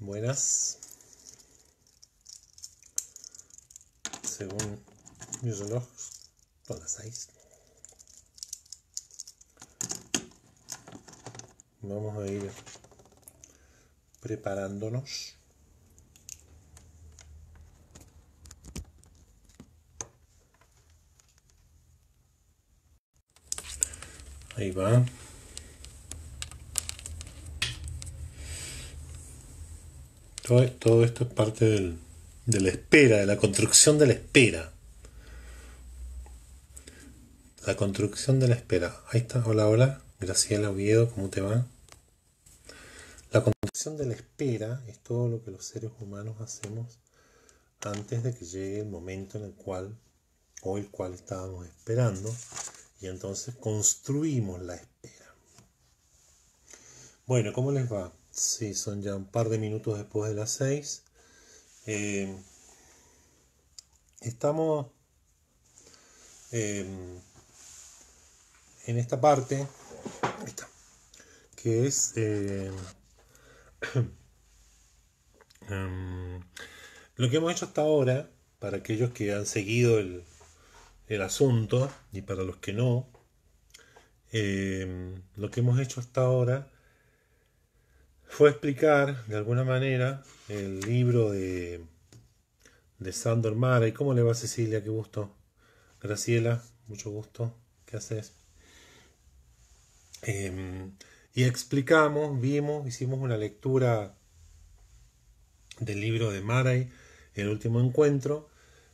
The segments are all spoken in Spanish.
Buenas. Según mi reloj, son las 6. Vamos a ir preparándonos. Ahí va. Todo esto es parte de la espera, de la construcción de la espera. La construcción de la espera. Ahí está. Hola, hola. Graciela Oviedo, ¿cómo te va? La construcción de la espera es todo lo que los seres humanos hacemos antes de que llegue el momento en el cual estábamos esperando, y entonces construimos la espera. Bueno, ¿cómo les va? Sí, son ya un par de minutos después de las 6. Estamos en esta parte que es lo que hemos hecho hasta ahora, para aquellos que han seguido el asunto y para los que no. Lo que hemos hecho hasta ahora fue explicar de alguna manera el libro de Sandor Mara. ¿Y cómo le va, Cecilia? Qué gusto. Graciela, mucho gusto. ¿Qué haces? Y explicamos, hicimos una lectura del libro de Murray, El último encuentro,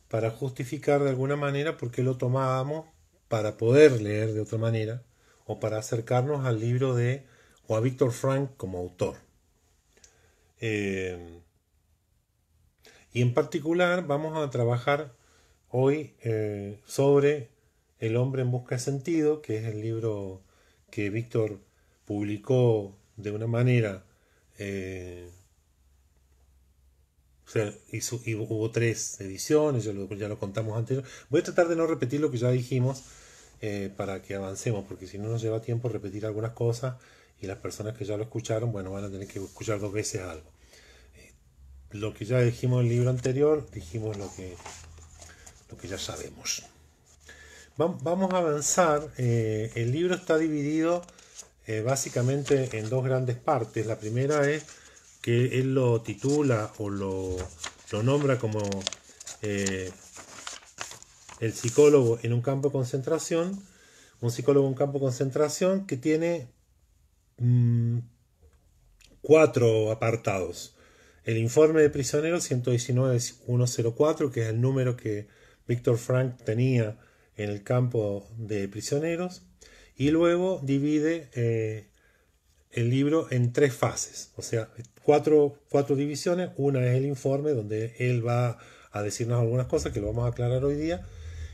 para justificar de alguna manera por qué lo tomábamos, para poder leer de otra manera, o para acercarnos al libro o a Viktor Frankl como autor. Y en particular vamos a trabajar hoy sobre El hombre en busca de sentido, que es el libro que Víctor publicó de una manera, y hubo 3 ediciones, ya lo contamos antes. Voy a tratar de no repetir lo que ya dijimos para que avancemos, porque si no nos lleva tiempo repetir algunas cosas y las personas que ya lo escucharon, bueno, van a tener que escuchar 2 veces algo. Lo que ya dijimos en el libro anterior, dijimos lo que ya sabemos. Vamos a avanzar. El libro está dividido básicamente en 2 grandes partes. La primera es que él lo titula o lo nombra como el psicólogo en un campo de concentración. Un psicólogo en un campo de concentración que tiene 4 apartados. El informe de prisioneros 119-104, que es el número que Viktor Frankl tenía en el campo de prisioneros, y luego divide el libro en 3 fases, o sea, 4 divisiones. Una es el informe, donde él va a decirnos algunas cosas que lo vamos a aclarar hoy día,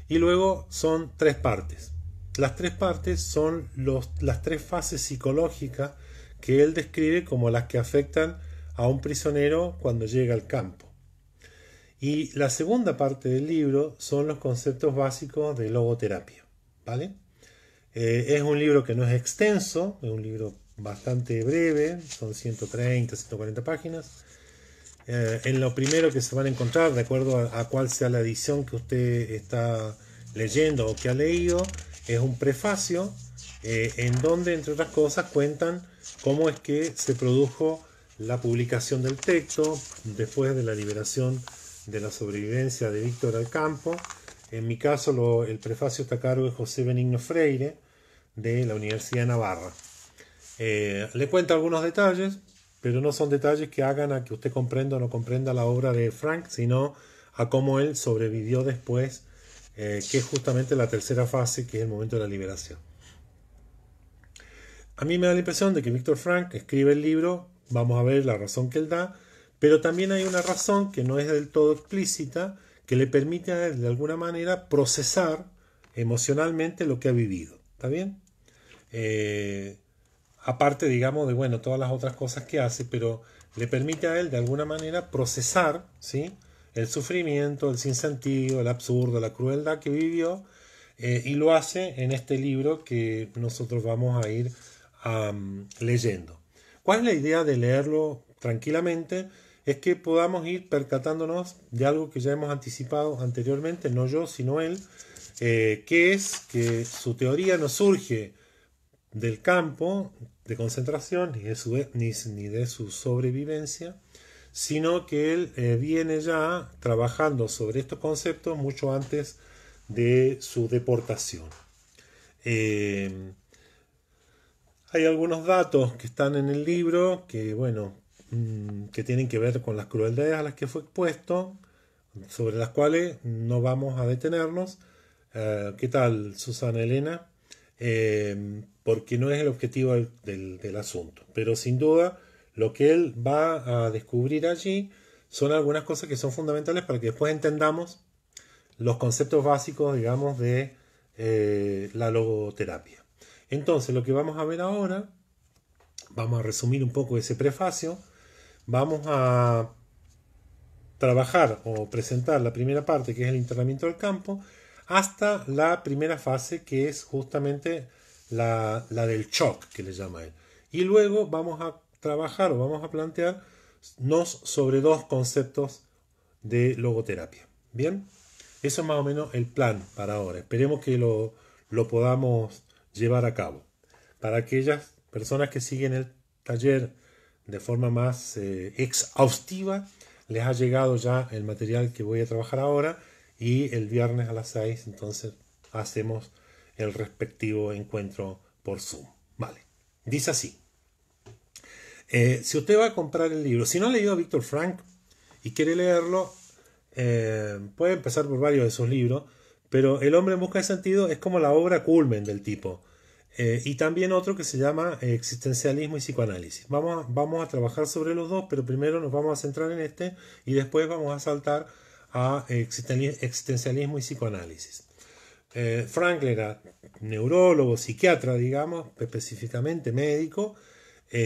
y luego son 3 partes. Las 3 partes son las 3 fases psicológicas que él describe como las que afectan a un prisionero cuando llega al campo. Y la segunda parte del libro son los conceptos básicos de logoterapia, ¿vale? Es un libro que no es extenso, es un libro bastante breve, son 130, 140 páginas. En lo primero que se van a encontrar, de acuerdo a cuál sea la edición que usted está leyendo o que ha leído, es un prefacio en donde, entre otras cosas, cuentan cómo es que se produjo la publicación del texto después de la liberación de la sobrevivencia de Víctor al campo. En mi caso, el prefacio está a cargo de José Benigno Freire, de la Universidad de Navarra. Le cuento algunos detalles, pero no son detalles que hagan a que usted comprenda o no comprenda la obra de Frankl, sino a cómo él sobrevivió después, que es justamente la tercera fase, que es el momento de la liberación. A mí me da la impresión de que Viktor Frankl escribe el libro, vamos a ver la razón que él da, pero también hay una razón que no es del todo explícita, que le permite a él de alguna manera procesar emocionalmente lo que ha vivido. ¿Está bien? Aparte, digamos, de bueno, todas las otras cosas que hace, pero le permite a él de alguna manera procesar, ¿sí?, el sufrimiento, el sinsentido, el absurdo, la crueldad que vivió, y lo hace en este libro que nosotros vamos a ir leyendo. ¿Cuál es la idea de leerlo tranquilamente? es que podamos ir percatándonos de algo que ya hemos anticipado anteriormente, no yo, sino él, que es que su teoría no surge del campo de concentración ni de su sobrevivencia, sino que él viene ya trabajando sobre estos conceptos mucho antes de su deportación. Hay algunos datos que están en el libro que, bueno, que tienen que ver con las crueldades a las que fue expuesto, sobre las cuales no vamos a detenernos. ¿Qué tal, Susana Elena? Porque no es el objetivo del asunto. Pero sin duda, lo que él va a descubrir allí son algunas cosas que son fundamentales para que después entendamos los conceptos básicos, digamos, de la logoterapia. Entonces, lo que vamos a ver ahora, vamos a resumir un poco ese prefacio, vamos a trabajar o presentar la primera parte, que es el internamiento del campo, hasta la primera fase, que es justamente la del shock, que le llama él. Y luego vamos a trabajar o vamos a plantearnos sobre dos conceptos de logoterapia. ¿Bien? Eso es más o menos el plan para ahora. Esperemos que lo podamos llevar a cabo. Para aquellas personas que siguen el taller de forma más exhaustiva, les ha llegado ya el material que voy a trabajar ahora, y el viernes a las 6 entonces hacemos el respectivo encuentro por Zoom. Vale, dice así. Si usted va a comprar el libro, si no ha leído a Viktor Frankl y quiere leerlo, puede empezar por varios de sus libros, pero El hombre en busca de sentido es como la obra culmen del tipo. Y también otro que se llama Existencialismo y Psicoanálisis. Vamos a trabajar sobre los dos, pero primero nos vamos a centrar en este y después vamos a saltar a Existencialismo y Psicoanálisis. Frankl era neurólogo, psiquiatra, digamos, específicamente médico,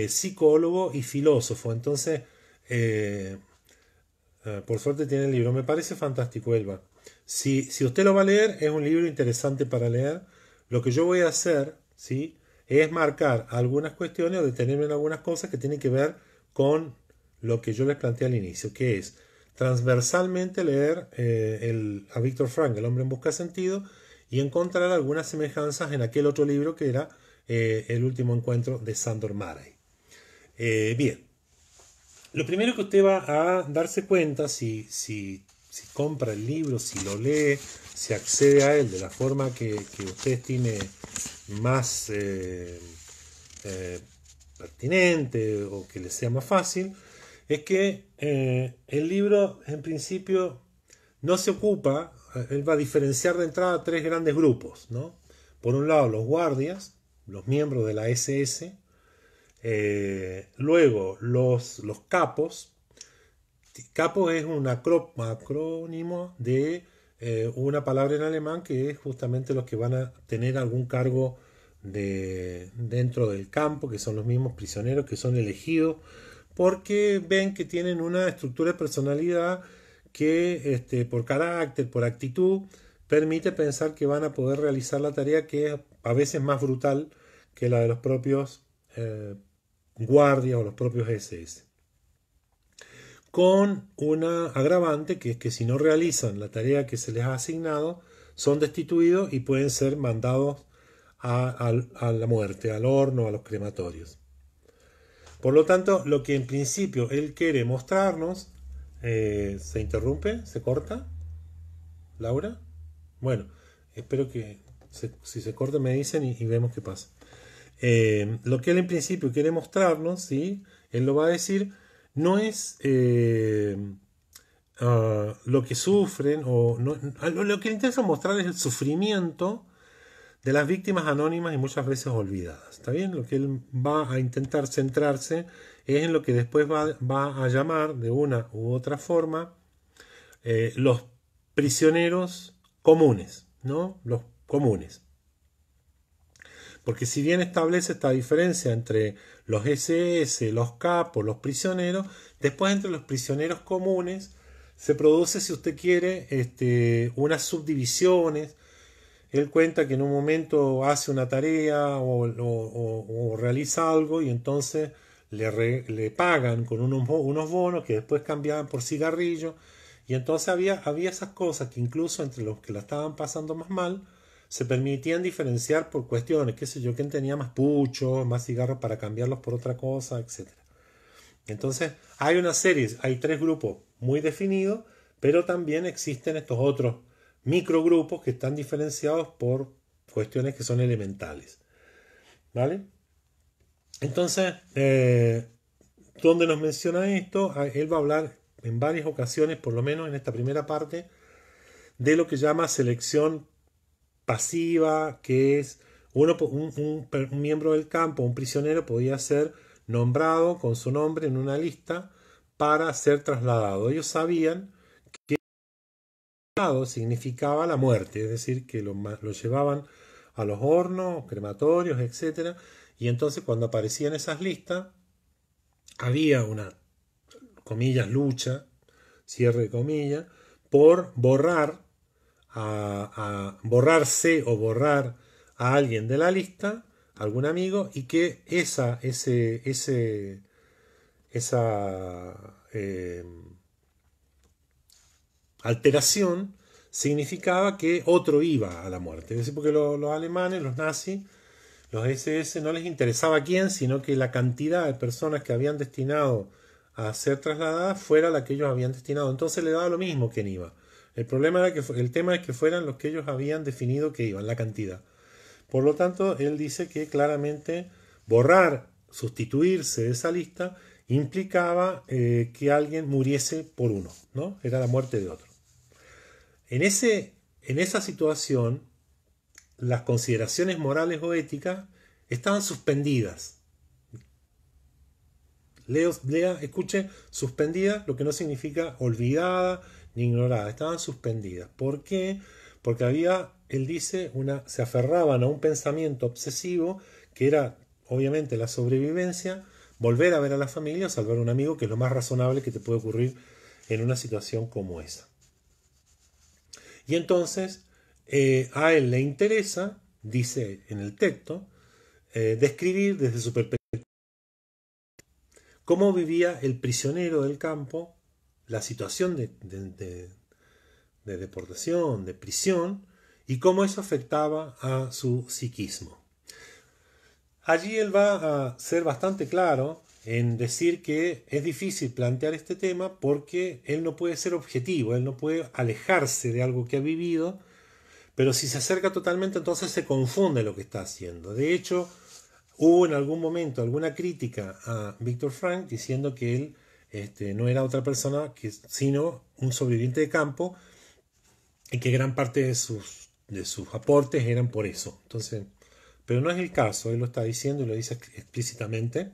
psicólogo y filósofo. Entonces, por suerte tiene el libro. Me parece fantástico, Elba. Si usted lo va a leer, es un libro interesante para leer. Lo que yo voy a hacer, ¿sí?, es marcar algunas cuestiones o detenerme en algunas cosas que tienen que ver con lo que yo les planteé al inicio, que es transversalmente leer a Viktor Frankl, El hombre en busca de sentido, y encontrar algunas semejanzas en aquel otro libro que era El último encuentro de Sándor Márai. Bien, lo primero que usted va a darse cuenta si compra el libro, si lo lee, si accede a él de la forma que usted estime más pertinente o que le sea más fácil, es que el libro en principio no se ocupa, él va a diferenciar de entrada tres grandes grupos, ¿no? Por un lado los guardias, los miembros de la SS, luego los capos. Capos es un acrónimo de una palabra en alemán que es justamente los que van a tener algún cargo dentro del campo, que son los mismos prisioneros que son elegidos porque ven que tienen una estructura de personalidad que por carácter, por actitud, permite pensar que van a poder realizar la tarea, que es a veces más brutal que la de los propios guardias o los propios SS. Con una agravante, que es que si no realizan la tarea que se les ha asignado, son destituidos y pueden ser mandados a la muerte, al horno, a los crematorios. Por lo tanto, lo que en principio él quiere mostrarnos, ¿se interrumpe? ¿Se corta? ¿Laura? Bueno, espero que si se corta me dicen y vemos qué pasa. Lo que él en principio quiere mostrarnos, ¿sí?, él lo va a decir, no es lo que sufren, o no, lo que le interesa mostrar es el sufrimiento de las víctimas anónimas y muchas veces olvidadas. ¿Está bien? Lo que él va a intentar centrarse es en lo que después va a llamar de una u otra forma los prisioneros comunes, ¿no? Los comunes. Porque si bien establece esta diferencia entre los SS, los capos, los prisioneros, después entre los prisioneros comunes se produce, si usted quiere, unas subdivisiones. Él cuenta que en un momento hace una tarea o realiza algo y entonces le pagan con unos bonos que después cambiaban por cigarrillos. Y entonces había esas cosas que incluso entre los que la estaban pasando más mal, se permitían diferenciar por cuestiones, qué sé yo, quién tenía más puchos, más cigarros para cambiarlos por otra cosa, etcétera. Entonces hay una serie, hay tres grupos muy definidos, pero también existen estos otros microgrupos que están diferenciados por cuestiones que son elementales. ¿Vale? Entonces, donde nos menciona esto, él va a hablar en varias ocasiones, por lo menos en esta primera parte, de lo que llama selección pasiva, que es un miembro del campo, un prisionero, podía ser nombrado con su nombre en una lista para ser trasladado. Ellos sabían que trasladado significaba la muerte, es decir, que lo llevaban a los hornos, crematorios, etcétera. Y entonces cuando aparecían esas listas, había una, comillas, lucha, cierre de comillas, por borrarse o borrar a alguien de la lista, algún amigo, y que esa alteración significaba que otro iba a la muerte. Es decir, porque los alemanes, los nazis, los SS, no les interesaba quién, sino que la cantidad de personas que habían destinado a ser trasladadas fuera la que ellos habían destinado. Entonces le daba lo mismo quién iba. El tema es que fueran los que ellos habían definido que iban, la cantidad. Por lo tanto, él dice que claramente borrar, sustituirse de esa lista, implicaba que alguien muriese por uno, ¿no? Era la muerte de otro. En esa situación, las consideraciones morales o éticas estaban suspendidas. Escuche, suspendida, lo que no significa olvidada ni ignorada, estaban suspendidas. ¿Por qué? Porque él dice, se aferraban a un pensamiento obsesivo que era, obviamente, la sobrevivencia, volver a ver a la familia o salvar a un amigo, que es lo más razonable que te puede ocurrir en una situación como esa. Y entonces, a él le interesa, dice en el texto, describir desde su perspectiva cómo vivía el prisionero del campo la situación de deportación, de prisión, y cómo eso afectaba a su psiquismo. Allí él va a ser bastante claro en decir que es difícil plantear este tema porque él no puede ser objetivo, él no puede alejarse de algo que ha vivido, pero si se acerca totalmente entonces se confunde lo que está haciendo. De hecho, hubo en algún momento alguna crítica a Viktor Frankl diciendo que él no era otra persona sino un sobreviviente de campo y que gran parte de sus aportes eran por eso. Entonces, pero no es el caso, él lo está diciendo y lo dice explícitamente,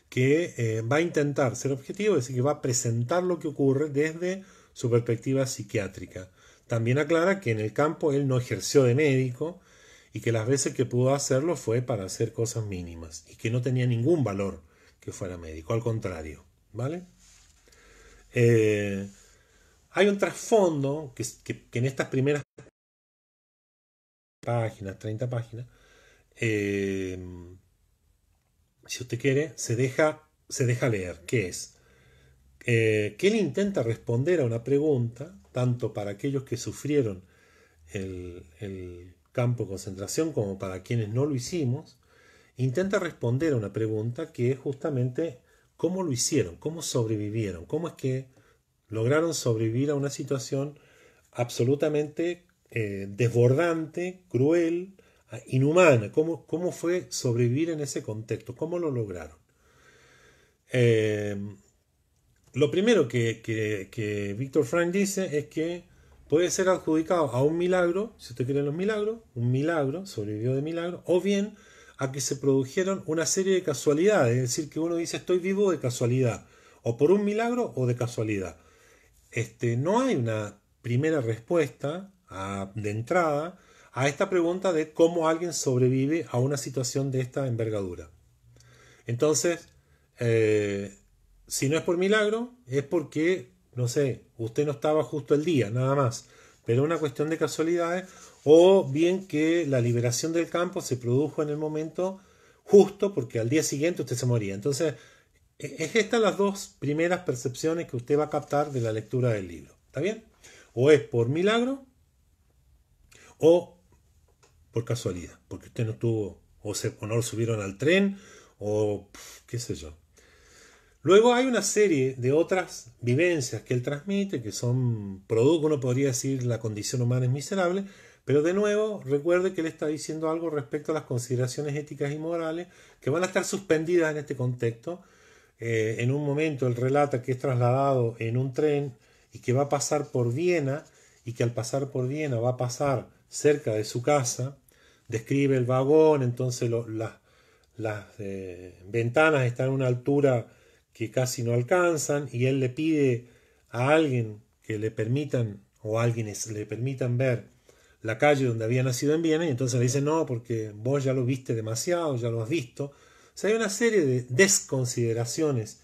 que va a intentar ser objetivo, es decir, que va a presentar lo que ocurre desde su perspectiva psiquiátrica. También aclara que en el campo él no ejerció de médico y que las veces que pudo hacerlo fue para hacer cosas mínimas y que no tenía ningún valor que fuera médico, al contrario, ¿vale? Hay un trasfondo que en estas primeras páginas, 30 páginas, si usted quiere, se deja leer, que es que él intenta responder a una pregunta, tanto para aquellos que sufrieron el campo de concentración como para quienes no lo hicimos, intenta responder a una pregunta que es justamente cómo lo hicieron, cómo sobrevivieron, cómo es que lograron sobrevivir a una situación absolutamente desbordante, cruel, inhumana, cómo fue sobrevivir en ese contexto, cómo lo lograron. Lo primero que Viktor Frankl dice es que puede ser adjudicado a un milagro, si usted quiere los milagros, un milagro, sobrevivió de milagro, o bien a que se produjeron una serie de casualidades, es decir, que uno dice estoy vivo de casualidad, o por un milagro o de casualidad. No hay una primera respuesta de entrada a esta pregunta de cómo alguien sobrevive a una situación de esta envergadura. Entonces, si no es por milagro, es porque, no sé, usted no estaba justo el día, nada más. Pero una cuestión de casualidades, o bien que la liberación del campo se produjo en el momento justo porque al día siguiente usted se moría. Entonces, es estas las dos primeras percepciones que usted va a captar de la lectura del libro. ¿Está bien? O es por milagro o por casualidad, porque usted no tuvo, o no lo subieron al tren, o qué sé yo. Luego hay una serie de otras vivencias que él transmite, que son producto, uno podría decir la condición humana es miserable, pero de nuevo recuerde que él está diciendo algo respecto a las consideraciones éticas y morales que van a estar suspendidas en este contexto. En un momento él relata que es trasladado en un tren y que va a pasar por Viena, y que al pasar por Viena va a pasar cerca de su casa. Describe el vagón, entonces las ventanas están a una altura que casi no alcanzan, y él le pide a alguien que le permitan, o a alguienes le permitan ver la calle donde había nacido en Viena, y entonces le dice no, porque vos ya lo viste demasiado, ya lo has visto. O sea, hay una serie de desconsideraciones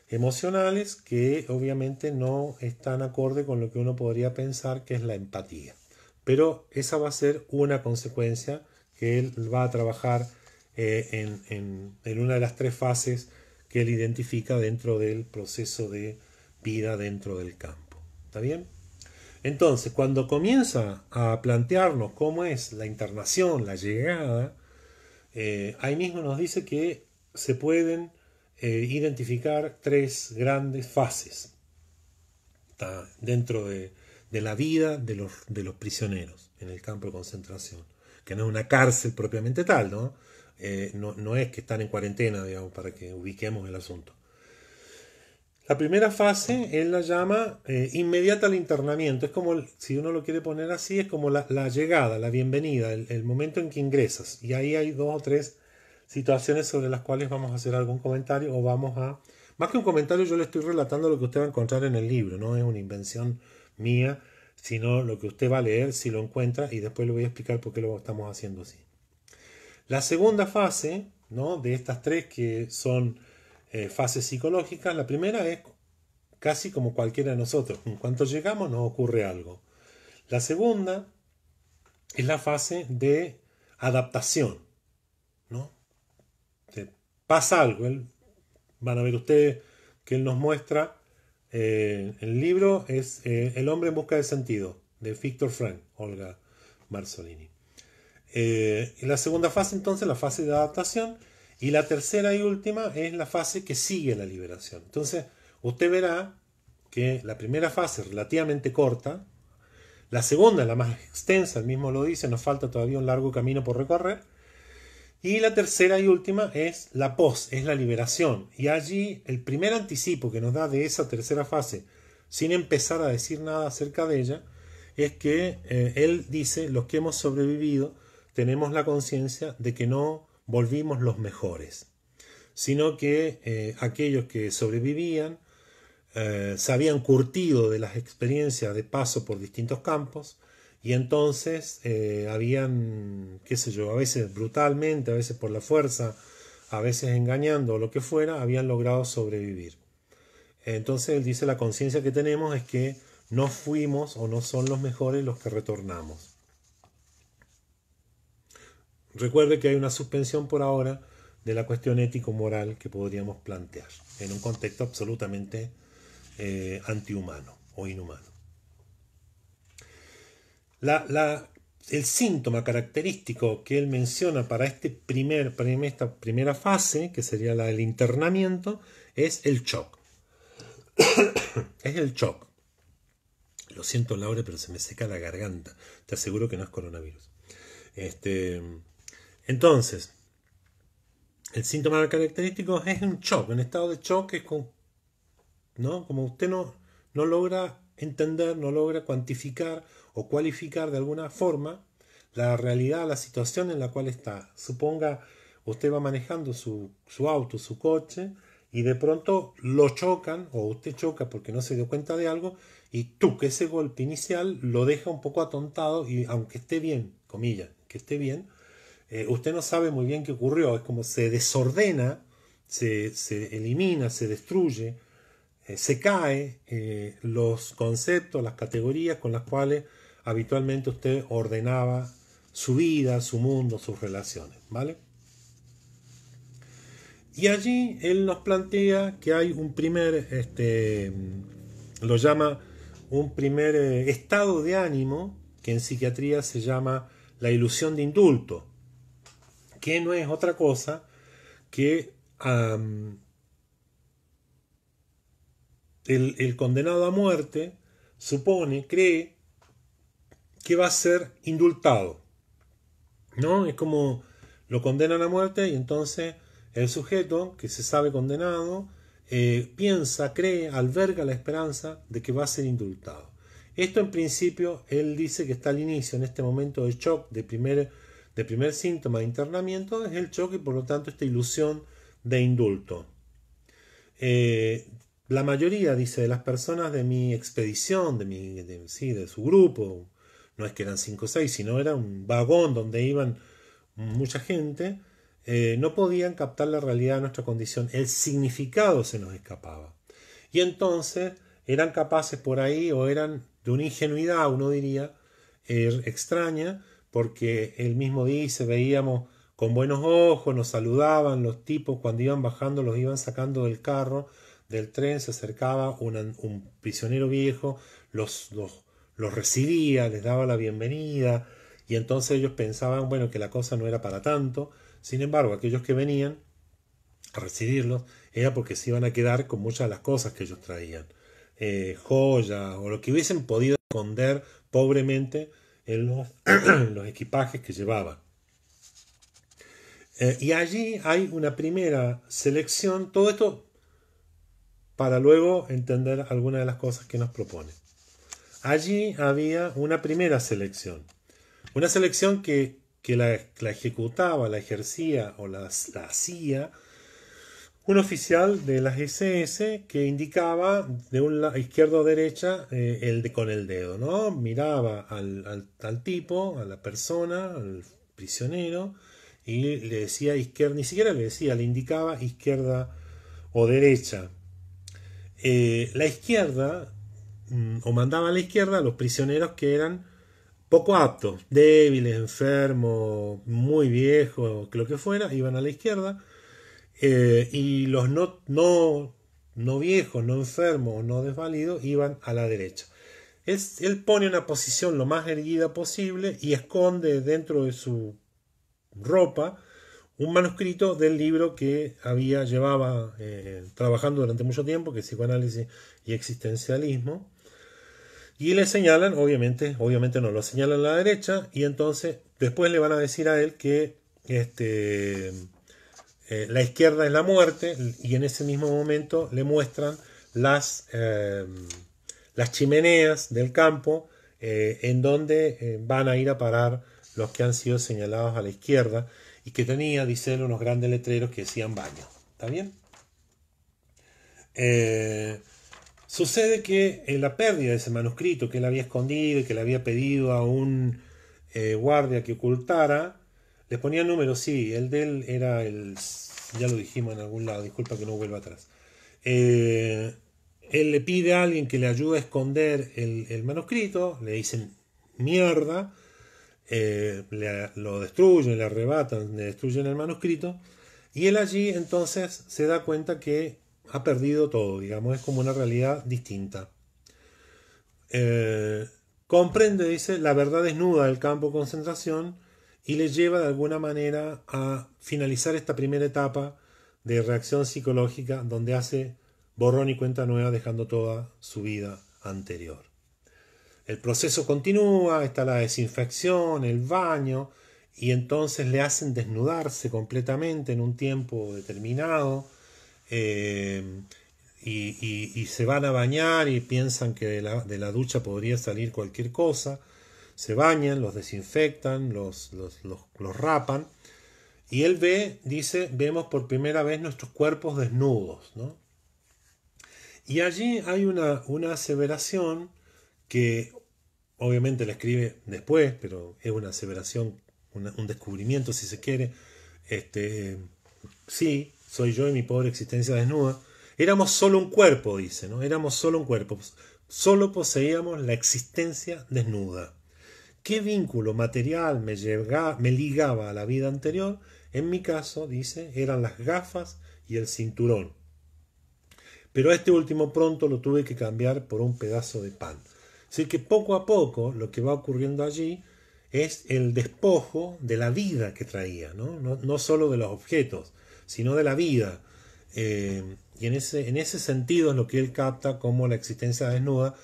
emocionales que obviamente no están acorde con lo que uno podría pensar que es la empatía. Pero esa va a ser una consecuencia que él va a trabajar en una de las tres fases que él identifica dentro del proceso de vida dentro del campo. ¿Está bien? Entonces, cuando comienza a plantearnos cómo es la internación, la llegada, ahí mismo nos dice que se pueden identificar tres grandes fases dentro de la vida de los prisioneros en el campo de concentración, que no es una cárcel propiamente tal, ¿no? No es que están en cuarentena, digamos, para que ubiquemos el asunto. La primera fase él la llama inmediata al internamiento. Es como, si uno lo quiere poner así, es como la llegada, la bienvenida, el momento en que ingresas. Y ahí hay dos o tres situaciones sobre las cuales vamos a hacer algún comentario, o vamos a... Más que un comentario, yo le estoy relatando lo que usted va a encontrar en el libro. No es una invención mía, sino lo que usted va a leer si lo encuentra, y después le voy a explicar por qué lo estamos haciendo así. La segunda fase, ¿no?, de estas tres que son fases psicológicas, la primera es casi como cualquiera de nosotros. En cuanto llegamos nos ocurre algo. La segunda es la fase de adaptación, ¿no? Pasa algo. Van a ver ustedes que él nos muestra, el libro es El hombre en busca de sentido, de Viktor Frankl, Olga Marsolini. La segunda fase entonces, la fase de adaptación, y la tercera y última es la fase que sigue la liberación. Entonces usted verá que la primera fase es relativamente corta, la segunda es la más extensa, el mismo lo dice, nos falta todavía un largo camino por recorrer, y la tercera y última es la pos, es la liberación. Y allí el primer anticipo que nos da de esa tercera fase, sin empezar a decir nada acerca de ella, es que él dice: los que hemos sobrevivido tenemos la conciencia de que no volvimos los mejores, sino que aquellos que sobrevivían se habían curtido de las experiencias de paso por distintos campos, y entonces habían, qué sé yo, a veces brutalmente, a veces por la fuerza, a veces engañando o lo que fuera, habían logrado sobrevivir. Entonces él dice: la conciencia que tenemos es que no fuimos o no son los mejores los que retornamos. Recuerde que hay una suspensión por ahora de la cuestión ético-moral que podríamos plantear en un contexto absolutamente antihumano o inhumano. El síntoma característico que él menciona para esta primera fase, que sería la del internamiento, es el shock. Es el shock. Lo siento, Laura, pero se me seca la garganta. Te aseguro que no es coronavirus. Entonces, el síntoma característico es un shock. Un estado de shock es ¿no? Como usted no logra entender, no logra cuantificar o cualificar de alguna forma la realidad, la situación en la cual está. Suponga, usted va manejando su auto, su coche, y de pronto lo chocan, o usted choca porque no se dio cuenta de algo, y que ese golpe inicial lo deja un poco atontado, y aunque esté bien, comillas, que esté bien, usted no sabe muy bien qué ocurrió. Es como se desordena, se elimina, se destruye, se cae los conceptos, las categorías con las cuales habitualmente usted ordenaba su vida, su mundo, sus relaciones, ¿vale? Y allí él nos plantea que hay un primer, lo llama un primer estado de ánimo, que en psiquiatría se llama la ilusión de indulto, que no es otra cosa que el condenado a muerte cree que va a ser indultado, ¿no? Es como lo condenan a muerte y entonces el sujeto que se sabe condenado piensa, cree, alberga la esperanza de que va a ser indultado. Esto en principio él dice que está al inicio, en este momento de shock, de primer síntoma de internamiento, es el shock y por lo tanto esta ilusión de indulto. La mayoría, dice, de las personas de mi expedición, de su grupo, no es que eran 5 o 6, sino era un vagón donde iban mucha gente, no podían captar la realidad de nuestra condición, el significado se nos escapaba. Y entonces eran capaces por ahí, o eran de una ingenuidad, uno diría, extraña, porque él mismo dice, veíamos con buenos ojos, nos saludaban los tipos cuando iban bajando, los iban sacando del carro, del tren, se acercaba un prisionero viejo, los recibía, les daba la bienvenida, y entonces ellos pensaban, bueno, que la cosa no era para tanto. Sin embargo, aquellos que venían a recibirlos era porque se iban a quedar con muchas de las cosas que ellos traían, joyas o lo que hubiesen podido esconder pobremente en los equipajes que llevaban. Y allí hay una primera selección, todo esto para luego entender algunas de las cosas que nos propone. Allí había una primera selección. Una selección que la ejecutaba, la ejercía o la hacía un oficial de las SS que indicaba de un lado, izquierda o derecha con el dedo, ¿no? Miraba al tipo, a la persona, al prisionero, y le decía izquierda, ni siquiera le decía, le indicaba izquierda o derecha. La izquierda, o mandaba a la izquierda a los prisioneros que eran poco aptos, débiles, enfermos, muy viejos, que lo que fuera, iban a la izquierda, y los no viejos, no enfermos, no desvalidos, iban a la derecha. Él pone una posición lo más erguida posible y esconde dentro de su ropa un manuscrito del libro que llevaba trabajando durante mucho tiempo, que es Psicoanálisis y Existencialismo. Y le señalan, obviamente no lo señalan a la derecha, y entonces después le van a decir a él que la izquierda es la muerte, y en ese mismo momento le muestran las chimeneas del campo en donde van a ir a parar los que han sido señalados a la izquierda, y que tenía, dice él, unos grandes letreros que decían baño. ¿Está bien? Sucede que en la pérdida de ese manuscrito que él había escondido y que le había pedido a un guardia que ocultara, le ponía números, sí, el de él era ya lo dijimos en algún lado, disculpa que no vuelva atrás. Él le pide a alguien que le ayude a esconder el manuscrito, le dicen mierda, lo destruyen, le arrebatan, le destruyen el manuscrito, y él allí entonces se da cuenta que ha perdido todo, digamos, es como una realidad distinta. Comprende, dice, la verdad desnuda del campo de concentración y le lleva de alguna manera a finalizar esta primera etapa de reacción psicológica donde hace borrón y cuenta nueva dejando toda su vida anterior. El proceso continúa, está la desinfección, el baño, y entonces le hacen desnudarse completamente en un tiempo determinado, y se van a bañar y piensan que de la ducha podría salir cualquier cosa. Se bañan, los desinfectan, los rapan, y él dice, vemos por primera vez nuestros cuerpos desnudos, ¿no? Y allí hay una aseveración que obviamente la escribe después, pero es una aseveración, un descubrimiento si se quiere. Sí, soy yo y mi pobre existencia desnuda. Éramos solo un cuerpo, dice, ¿no? Éramos solo un cuerpo. Solo poseíamos la existencia desnuda. ¿Qué vínculo material me ligaba a la vida anterior? En mi caso, dice, eran las gafas y el cinturón. Pero este último pronto lo tuve que cambiar por un pedazo de pan. Así que poco a poco lo que va ocurriendo allí es el despojo de la vida que traía, no solo de los objetos, sino de la vida. Y en ese sentido es lo que él capta como la existencia desnuda,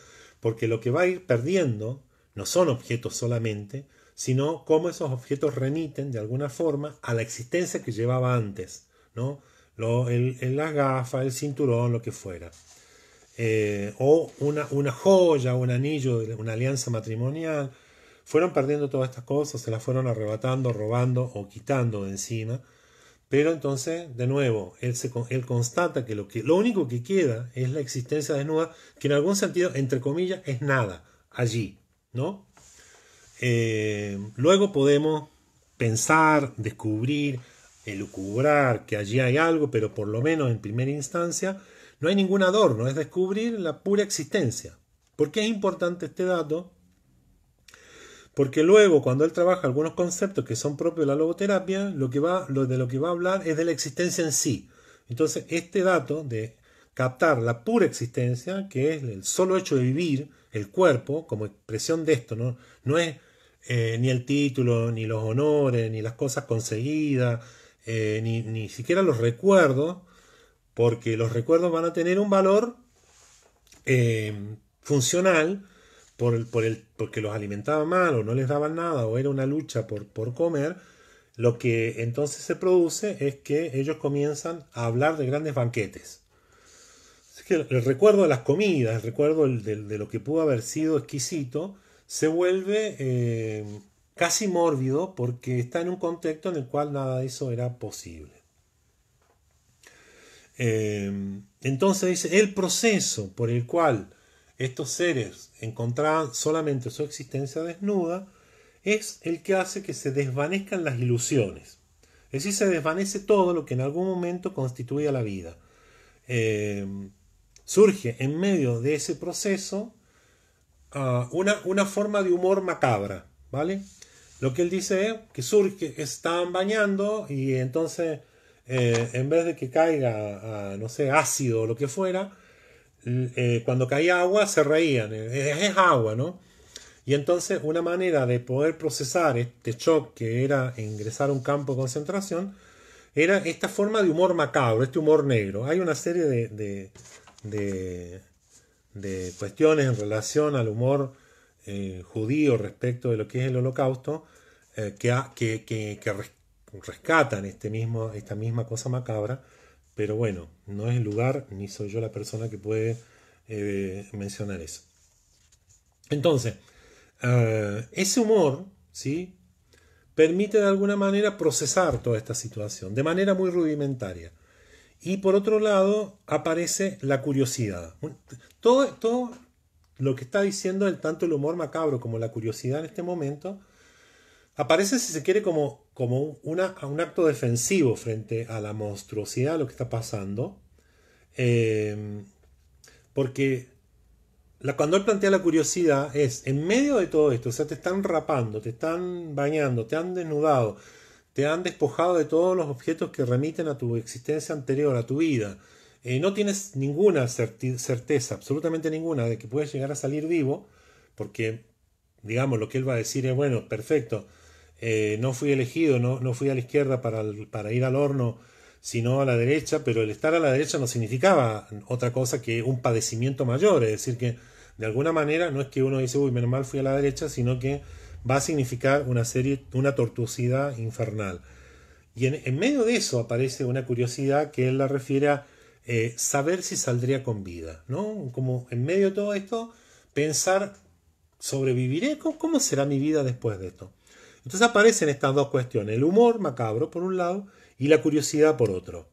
porque lo que va a ir perdiendo no son objetos solamente, sino cómo esos objetos remiten de alguna forma a la existencia que llevaba antes, ¿no? Las gafas, el cinturón, lo que fuera. O una joya, un anillo, una alianza matrimonial. Fueron perdiendo todas estas cosas, se las fueron arrebatando, robando o quitando de encima. Pero entonces, de nuevo, él constata que lo único que queda es la existencia desnuda, que en algún sentido, entre comillas, es nada allí, ¿no? Luego podemos pensar, descubrir, elucubrar que allí hay algo, pero por lo menos en primera instancia no hay ningún adorno, es descubrir la pura existencia. ¿Por qué es importante este dato? Porque luego, cuando él trabaja algunos conceptos que son propios de la logoterapia, de lo que va a hablar es de la existencia en sí. Entonces, este dato de captar la pura existencia, que es el solo hecho de vivir, el cuerpo, como expresión de esto, no es ni el título, ni los honores, ni las cosas conseguidas, ni siquiera los recuerdos, porque los recuerdos van a tener un valor funcional, porque los alimentaban mal o no les daban nada o era una lucha por comer. Lo que entonces se produce es que ellos comienzan a hablar de grandes banquetes. Así que el recuerdo de las comidas, el recuerdo de lo que pudo haber sido exquisito, se vuelve casi mórbido porque está en un contexto en el cual nada de eso era posible. Entonces dice, el proceso por el cual estos seres encontraban solamente su existencia desnuda es el que hace que se desvanezcan las ilusiones. Es decir, se desvanece todo lo que en algún momento constituía la vida. Surge en medio de ese proceso una forma de humor macabra, ¿vale? Lo que él dice es que surge, estaban bañando y entonces en vez de que caiga, no sé, ácido o lo que fuera, cuando caía agua se reían, es agua, ¿no? Y entonces una manera de poder procesar este shock que era ingresar a un campo de concentración era esta forma de humor macabro, este humor negro. Hay una serie de cuestiones en relación al humor judío respecto de lo que es el Holocausto que rescatan esta misma cosa macabra, pero bueno, no es el lugar ni soy yo la persona que puede mencionar eso. Entonces, ese humor, ¿sí?, permite de alguna manera procesar toda esta situación de manera muy rudimentaria. Y por otro lado aparece la curiosidad. Todo lo que está diciendo tanto el humor macabro como la curiosidad en este momento aparece, si se quiere, como un acto defensivo frente a la monstruosidad de lo que está pasando. Porque cuando él plantea la curiosidad es, en medio de todo esto, o sea, te están rapando, te están bañando, te han desnudado, te han despojado de todos los objetos que remiten a tu existencia anterior, a tu vida. No tienes ninguna certeza, absolutamente ninguna, de que puedes llegar a salir vivo, porque, digamos, lo que él va a decir es, bueno, perfecto, no fui elegido, no fui a la izquierda para ir al horno, sino a la derecha, pero el estar a la derecha no significaba otra cosa que un padecimiento mayor, es decir, que de alguna manera no es que uno dice, uy, menos mal fui a la derecha, sino que va a significar una tortuosidad infernal. Y en medio de eso aparece una curiosidad que él la refiere a saber si saldría con vida, ¿no? Como en medio de todo esto, pensar, ¿sobreviviré? ¿Cómo será mi vida después de esto? Entonces aparecen estas dos cuestiones, el humor macabro por un lado y la curiosidad por otro,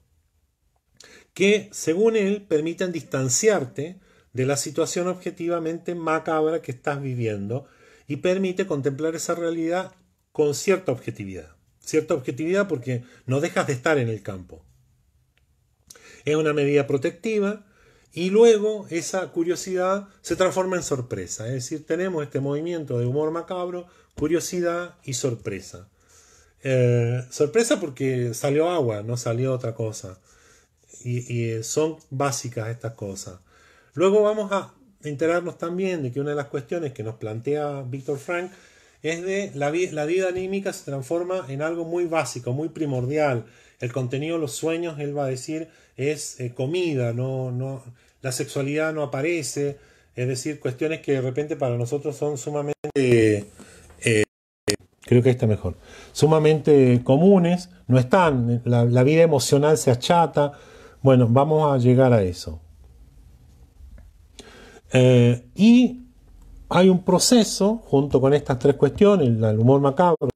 que según él permiten distanciarte de la situación objetivamente macabra que estás viviendo y permite contemplar esa realidad con cierta objetividad. Cierta objetividad porque no dejas de estar en el campo. Es una medida protectiva y luego esa curiosidad se transforma en sorpresa. Es decir, tenemos este movimiento de humor macabro, curiosidad y sorpresa. Sorpresa porque salió agua, no salió otra cosa. y son básicas estas cosas. Luego vamos a enterarnos también de que una de las cuestiones que nos plantea Viktor Frankl es de la vida anímica se transforma en algo muy básico, muy primordial. El contenido de los sueños, él va a decir, es comida, la sexualidad no aparece, es decir, cuestiones que de repente para nosotros son sumamente, creo que está mejor, sumamente comunes, no están, la vida emocional se achata. Bueno, vamos a llegar a eso. Y hay un proceso, junto con estas tres cuestiones, el humor macabro, la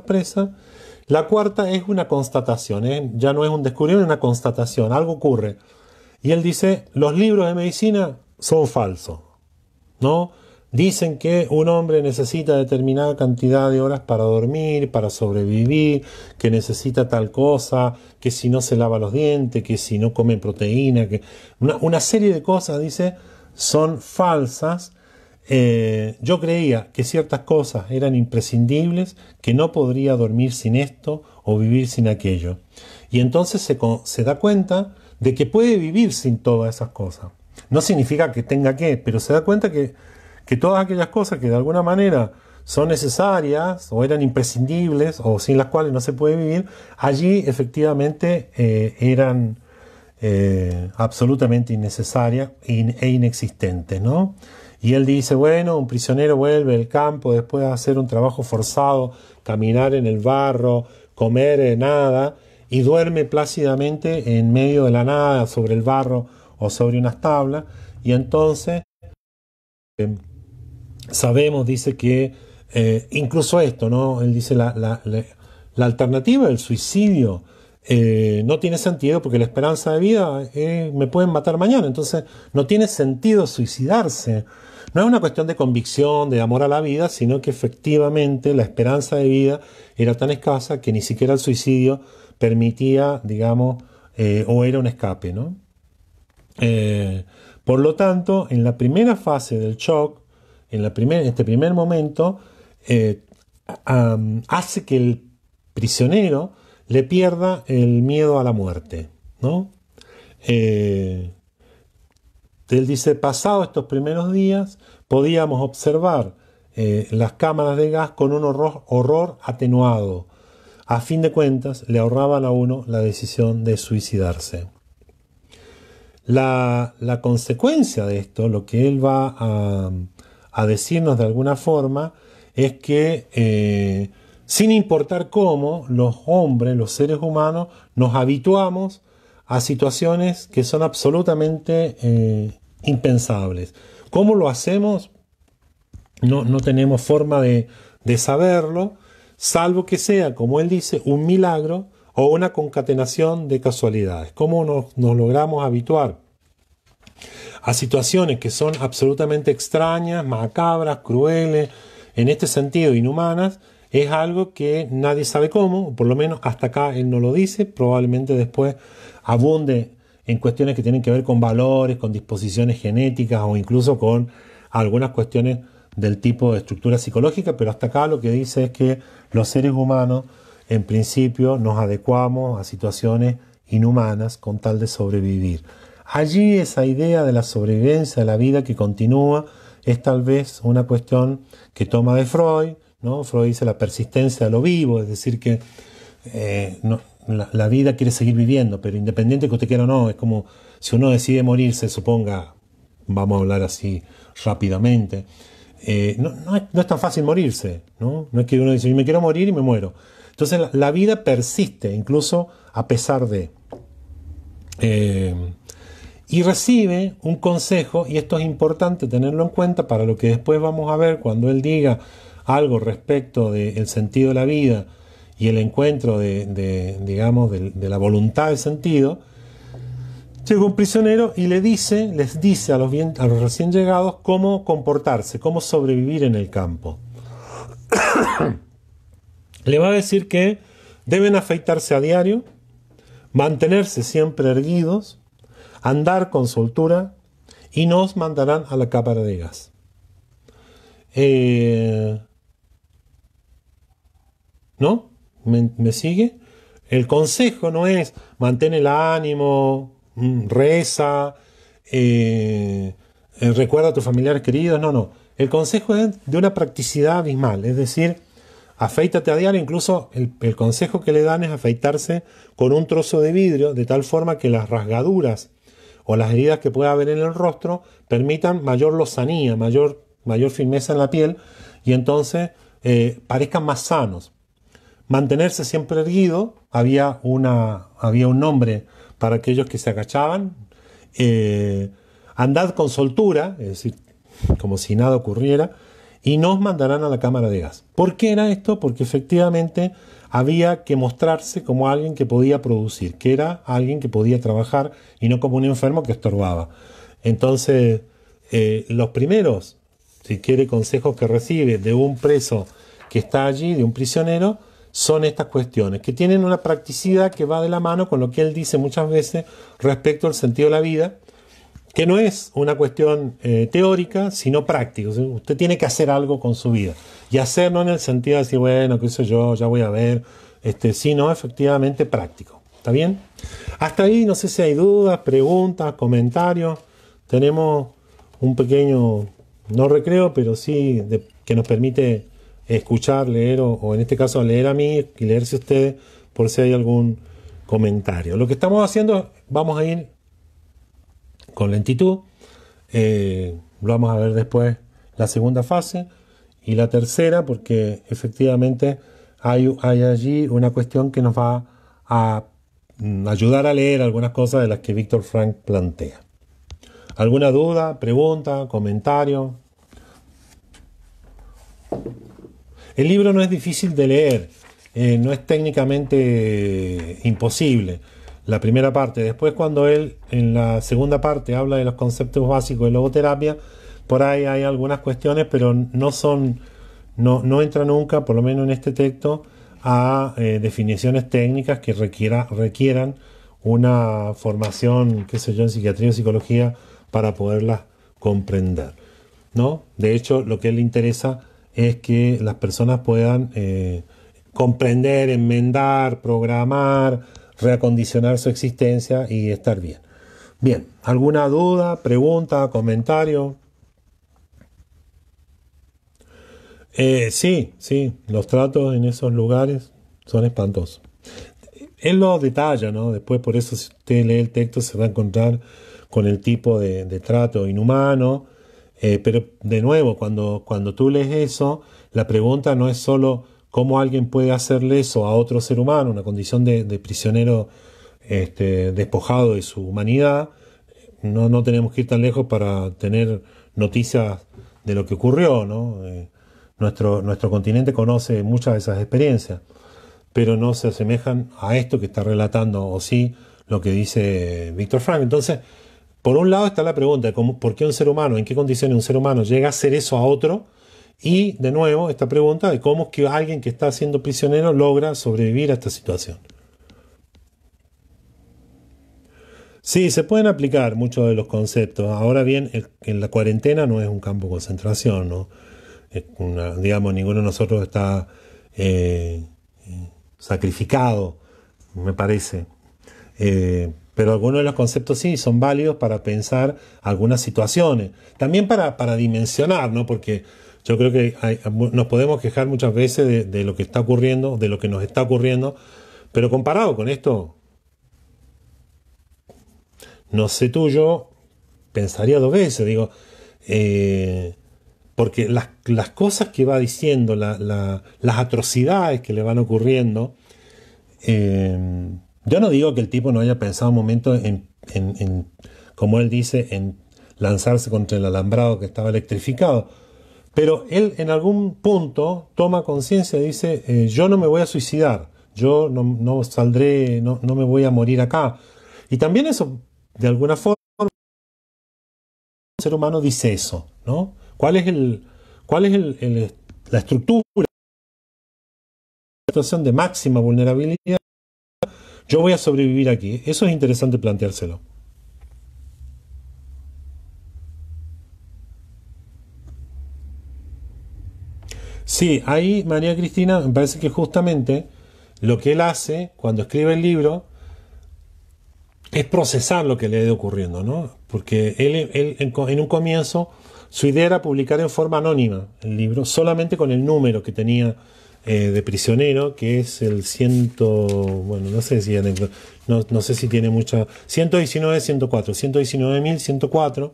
sorpresa. La cuarta es una constatación, ya no es un descubrimiento, es una constatación, algo ocurre. Y él dice, los libros de medicina son falsos, ¿no? Dicen que un hombre necesita determinada cantidad de horas para dormir, para sobrevivir, que necesita tal cosa, que si no se lava los dientes, que si no come proteína, que una serie de cosas, dice, son falsas. Yo creía que ciertas cosas eran imprescindibles, que no podría dormir sin esto o vivir sin aquello. Y entonces se da cuenta de que puede vivir sin todas esas cosas. No significa que tenga que, pero se da cuenta que todas aquellas cosas que de alguna manera son necesarias o eran imprescindibles o sin las cuales no se puede vivir, allí efectivamente eran absolutamente innecesarias e inexistentes, ¿no? Y él dice, bueno, un prisionero vuelve del campo después de hacer un trabajo forzado, caminar en el barro, comer nada, y duerme plácidamente en medio de la nada, sobre el barro o sobre unas tablas, y entonces sabemos, dice que incluso esto, ¿no? Él dice la alternativa del suicidio no tiene sentido porque la esperanza de vida me pueden matar mañana, entonces no tiene sentido suicidarse. No es una cuestión de convicción, de amor a la vida, sino que efectivamente la esperanza de vida era tan escasa que ni siquiera el suicidio permitía, digamos, o era un escape, ¿no? Por lo tanto, en la primera fase del shock, en este primer momento, hace que el prisionero le pierda el miedo a la muerte, ¿no? Él dice, pasados estos primeros días, podíamos observar las cámaras de gas con un horror atenuado. A fin de cuentas, le ahorraban a uno la decisión de suicidarse. La consecuencia de esto, lo que él va a decirnos de alguna forma, es que sin importar cómo, los hombres, los seres humanos, nos habituamos a situaciones que son absolutamente impensables. ¿Cómo lo hacemos? No tenemos forma de saberlo, salvo que sea, como él dice, un milagro o una concatenación de casualidades. ¿Cómo nos logramos habituar a situaciones que son absolutamente extrañas, macabras, crueles, en este sentido inhumanas? Es algo que nadie sabe cómo, por lo menos hasta acá él no lo dice, probablemente después abunde en cuestiones que tienen que ver con valores, con disposiciones genéticas o incluso con algunas cuestiones del tipo de estructura psicológica, pero hasta acá lo que dice es que los seres humanos en principio nos adecuamos a situaciones inhumanas con tal de sobrevivir. Allí esa idea de la sobrevivencia, de la vida que continúa, es tal vez una cuestión que toma de Freud, ¿no? Freud dice la persistencia de lo vivo, es decir que la vida quiere seguir viviendo, pero independiente que usted quiera o no, es como si uno decide morirse, suponga, vamos a hablar así rápidamente, no es tan fácil morirse, ¿no? No es que uno dice, yo me quiero morir y me muero. Entonces la vida persiste, incluso a pesar de... y recibe un consejo, y esto es importante tenerlo en cuenta para lo que después vamos a ver cuando él diga algo respecto del sentido de la vida y el encuentro digamos, de la voluntad del sentido. Llega un prisionero y les dice a los recién llegados cómo comportarse, cómo sobrevivir en el campo. Le va a decir que deben afeitarse a diario, mantenerse siempre erguidos, andar con soltura y nos mandarán a la cámara de gas. ¿No? ¿Me sigue? El consejo no es mantén el ánimo, reza, recuerda a tus familiares queridos, no, no. El consejo es de una practicidad abismal, es decir, afeítate a diario, incluso el consejo que le dan es afeitarse con un trozo de vidrio, de tal forma que las rasgaduras o las heridas que pueda haber en el rostro permitan mayor lozanía, mayor firmeza en la piel, y entonces parezcan más sanos. Mantenerse siempre erguido, había un nombre para aquellos que se agachaban. Andad con soltura, es decir, como si nada ocurriera, y no os mandarán a la cámara de gas. ¿Por qué era esto? Porque efectivamente había que mostrarse como alguien que podía producir, que era alguien que podía trabajar y no como un enfermo que estorbaba. Entonces, los primeros, si quiere, consejos que recibe de un preso que está allí, de un prisionero, son estas cuestiones, que tienen una practicidad que va de la mano con lo que él dice muchas veces respecto al sentido de la vida, que no es una cuestión teórica, sino práctica. O sea, usted tiene que hacer algo con su vida. Y hacer no en el sentido de decir, bueno, qué sé yo, ya voy a ver, sino efectivamente práctico. ¿Está bien? Hasta ahí no sé si hay dudas, preguntas, comentarios. Tenemos un pequeño, no recreo, pero sí que nos permite escuchar, leer o en este caso leer a mí y leerse a ustedes por si hay algún comentario. Lo que estamos haciendo, vamos a ir con lentitud, lo vamos a ver después la segunda fase y la tercera, porque efectivamente hay allí una cuestión que nos va a ayudar a leer algunas cosas de las que Víctor Frank plantea. ¿Alguna duda, pregunta, comentario? El libro no es difícil de leer, no es técnicamente imposible. La primera parte. Después, cuando él en la segunda parte habla de los conceptos básicos de logoterapia, por ahí hay algunas cuestiones, pero no entra nunca, por lo menos en este texto, a definiciones técnicas que requieran una formación, qué sé yo, en psiquiatría o psicología para poderlas comprender, ¿no? De hecho, lo que a él le interesa es que las personas puedan comprender, enmendar, programar, reacondicionar su existencia y estar bien. Bien, ¿alguna duda, pregunta, comentario? Sí, los tratos en esos lugares son espantosos. Él lo detalla, ¿no? Después, por eso, si usted lee el texto, se va a encontrar con el tipo de trato inhumano. Pero, de nuevo, cuando tú lees eso, la pregunta no es solo cómo alguien puede hacerle eso a otro ser humano, una condición de prisionero despojado de su humanidad. No tenemos que ir tan lejos para tener noticias de lo que ocurrió, ¿no? Nuestro continente conoce muchas de esas experiencias, pero no se asemejan a esto que está relatando, o sí, lo que dice Víctor Frank. Entonces, por un lado está la pregunta de por qué un ser humano, en qué condiciones un ser humano llega a hacer eso a otro, y de nuevo esta pregunta de cómo es que alguien que está siendo prisionero logra sobrevivir a esta situación. Sí, se pueden aplicar muchos de los conceptos. Ahora bien, en la cuarentena no es un campo de concentración, ¿no? Digamos, ninguno de nosotros está sacrificado, me parece. Pero algunos de los conceptos sí son válidos para pensar algunas situaciones. También para dimensionar, ¿no? Porque yo creo que nos podemos quejar muchas veces de lo que está ocurriendo, de lo que nos está ocurriendo, pero comparado con esto, no sé tú, yo pensaría dos veces, digo, porque las cosas que va diciendo, las atrocidades que le van ocurriendo, yo no digo que el tipo no haya pensado un momento como él dice, en lanzarse contra el alambrado que estaba electrificado, pero él en algún punto toma conciencia y dice, yo no me voy a suicidar, yo no saldré, no me voy a morir acá. Y también eso, de alguna forma, el ser humano dice eso, ¿no? ¿Cuál es la estructura, la situación de máxima vulnerabilidad? Yo voy a sobrevivir aquí. Eso es interesante planteárselo. Sí, ahí María Cristina me parece que justamente lo que él hace cuando escribe el libro es procesar lo que le ha ido ocurriendo, ¿no? Porque él en un comienzo su idea era publicar en forma anónima el libro, solamente con el número que tenía de prisionero, que es el bueno, no sé si no sé si tiene mucha, 119.104,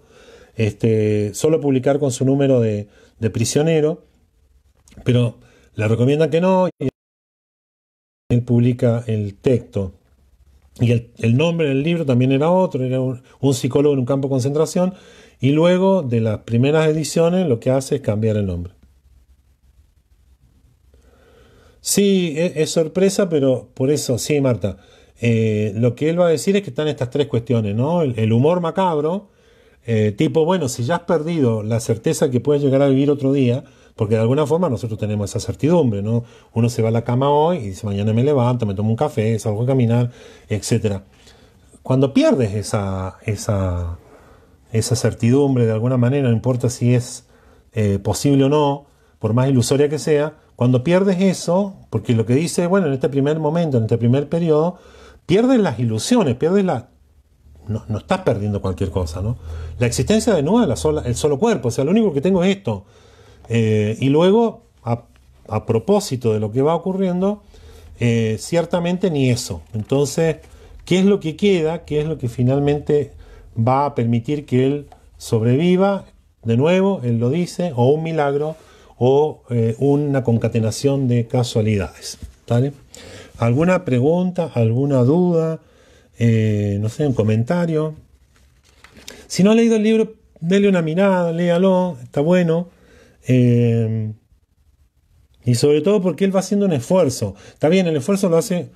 119.104, solo publicar con su número de prisionero, pero le recomiendan que no, y él publica el texto. Y el nombre del libro también era otro, era un psicólogo en un campo de concentración, y luego de las primeras ediciones lo que hace es cambiar el nombre. Sí, es sorpresa, pero por eso, sí, Marta. Lo que él va a decir es que están estas tres cuestiones, ¿no? El humor macabro, tipo, bueno, si ya has perdido la certeza que puedes llegar a vivir otro día, porque de alguna forma nosotros tenemos esa certidumbre, ¿no? Uno se va a la cama hoy y dice, mañana me levanto, me tomo un café, salgo a caminar, etcétera. Cuando pierdes esa certidumbre de alguna manera, no importa si es posible o no, por más ilusoria que sea, cuando pierdes eso, porque lo que dice, bueno, en este primer momento, en este primer periodo, pierdes las ilusiones, no estás perdiendo cualquier cosa, ¿no? La existencia de nuevo es el solo cuerpo, o sea, lo único que tengo es esto. Y luego, a propósito de lo que va ocurriendo, ciertamente ni eso. Entonces, ¿qué es lo que queda? ¿Qué es lo que finalmente va a permitir que él sobreviva? De nuevo, él lo dice, o un milagro, o una concatenación de casualidades. ¿Vale? ¿Alguna pregunta? ¿Alguna duda? No sé, un comentario. Si no ha leído el libro, dele una mirada, léalo, está bueno. Y sobre todo porque él va haciendo un esfuerzo. Está bien, el esfuerzo lo hace,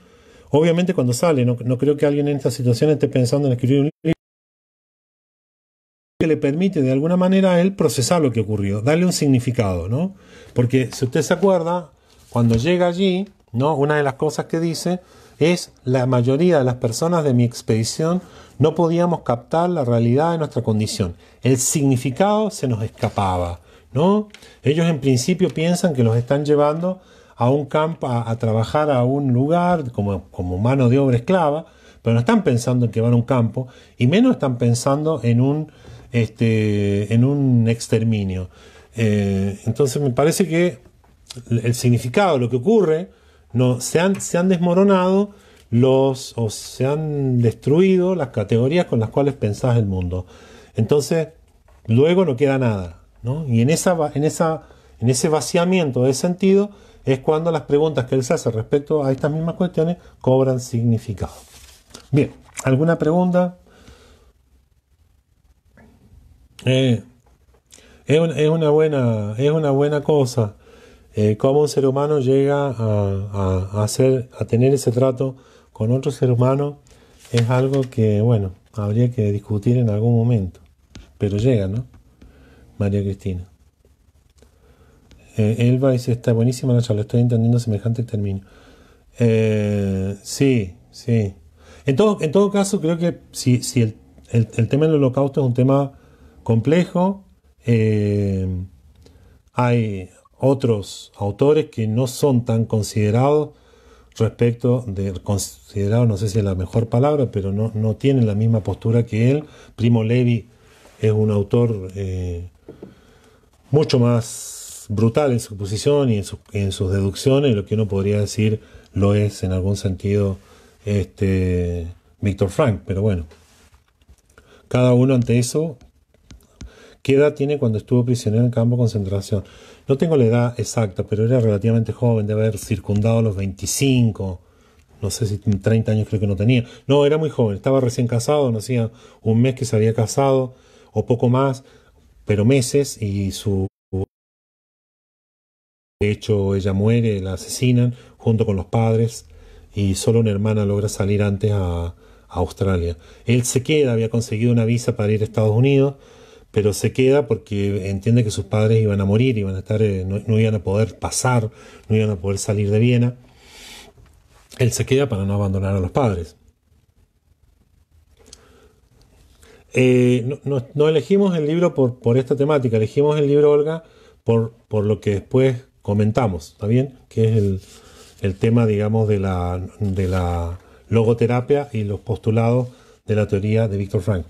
obviamente, cuando sale. No creo que alguien en esta situación esté pensando en escribir un libro que le permite de alguna manera a él procesar lo que ocurrió, darle un significado, ¿no? Porque si usted se acuerda, cuando llega allí, ¿no? Una de las cosas que dice es: la mayoría de las personas de mi expedición no podíamos captar la realidad de nuestra condición. El significado se nos escapaba, ¿no? Ellos en principio piensan que los están llevando a un campo, a trabajar a un lugar como mano de obra esclava, pero no están pensando en que van a un campo, y menos están pensando en un exterminio. Entonces me parece que el significado, lo que ocurre, no, se han desmoronado o se han destruido las categorías con las cuales pensás el mundo. Entonces, luego no queda nada, ¿no? Y en ese vaciamiento de sentido es cuando las preguntas que él se hace respecto a estas mismas cuestiones cobran significado. Bien, ¿alguna pregunta? Es una buena cosa. Cómo un ser humano llega a tener ese trato con otro ser humano es algo que, bueno, habría que discutir en algún momento. Pero llega, ¿no? María Cristina. Elba dice, está buenísima la charla, estoy entendiendo semejante término. Sí. En todo caso, creo que si el tema del holocausto es un tema complejo, hay otros autores que no son tan considerados considerados, no sé si es la mejor palabra, pero no tienen la misma postura que él. Primo Levi es un autor mucho más brutal en su posición y en sus deducciones, lo que uno podría decir lo es en algún sentido Víctor Frank, pero bueno, cada uno ante eso. ¿Qué edad tiene cuando estuvo prisionero en el campo de concentración? No tengo la edad exacta, pero era relativamente joven, debe haber circundado los 25, no sé si 30 años creo que no tenía. No, era muy joven, estaba recién casado, no hacía un mes que se había casado, o poco más, pero meses, y de hecho ella muere, la asesinan, junto con los padres, y solo una hermana logra salir antes a Australia. Él se queda, había conseguido una visa para ir a Estados Unidos, pero se queda porque entiende que sus padres iban a morir, iban a estar, no iban a poder pasar, no iban a poder salir de Viena. Él se queda para no abandonar a los padres. No elegimos el libro por esta temática, elegimos el libro, Olga, por lo que después comentamos, ¿está bien? Que es el tema, digamos, de la logoterapia y los postulados de la teoría de Viktor Frankl.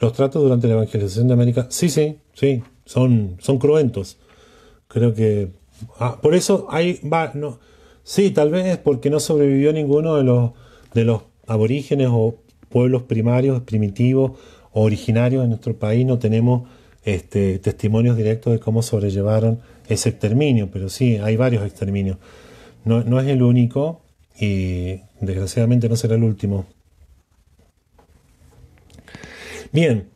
Los tratos durante la evangelización de América, sí, son cruentos. Creo que por eso no, sí, tal vez porque no sobrevivió ninguno de los aborígenes o pueblos primarios, primitivos o originarios de nuestro país. No tenemos testimonios directos de cómo sobrellevaron ese exterminio, pero sí, hay varios exterminios. No es el único y desgraciadamente no será el último. Bien,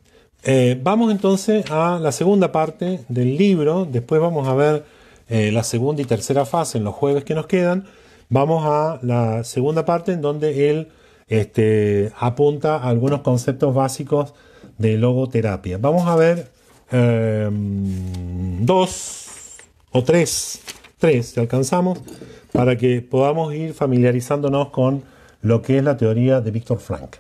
vamos entonces a la segunda parte del libro. Después vamos a ver la segunda y tercera fase en los jueves que nos quedan. Vamos a la segunda parte en donde él apunta a algunos conceptos básicos de logoterapia. Vamos a ver dos o tres, si alcanzamos, para que podamos ir familiarizándonos con lo que es la teoría de Viktor Frankl.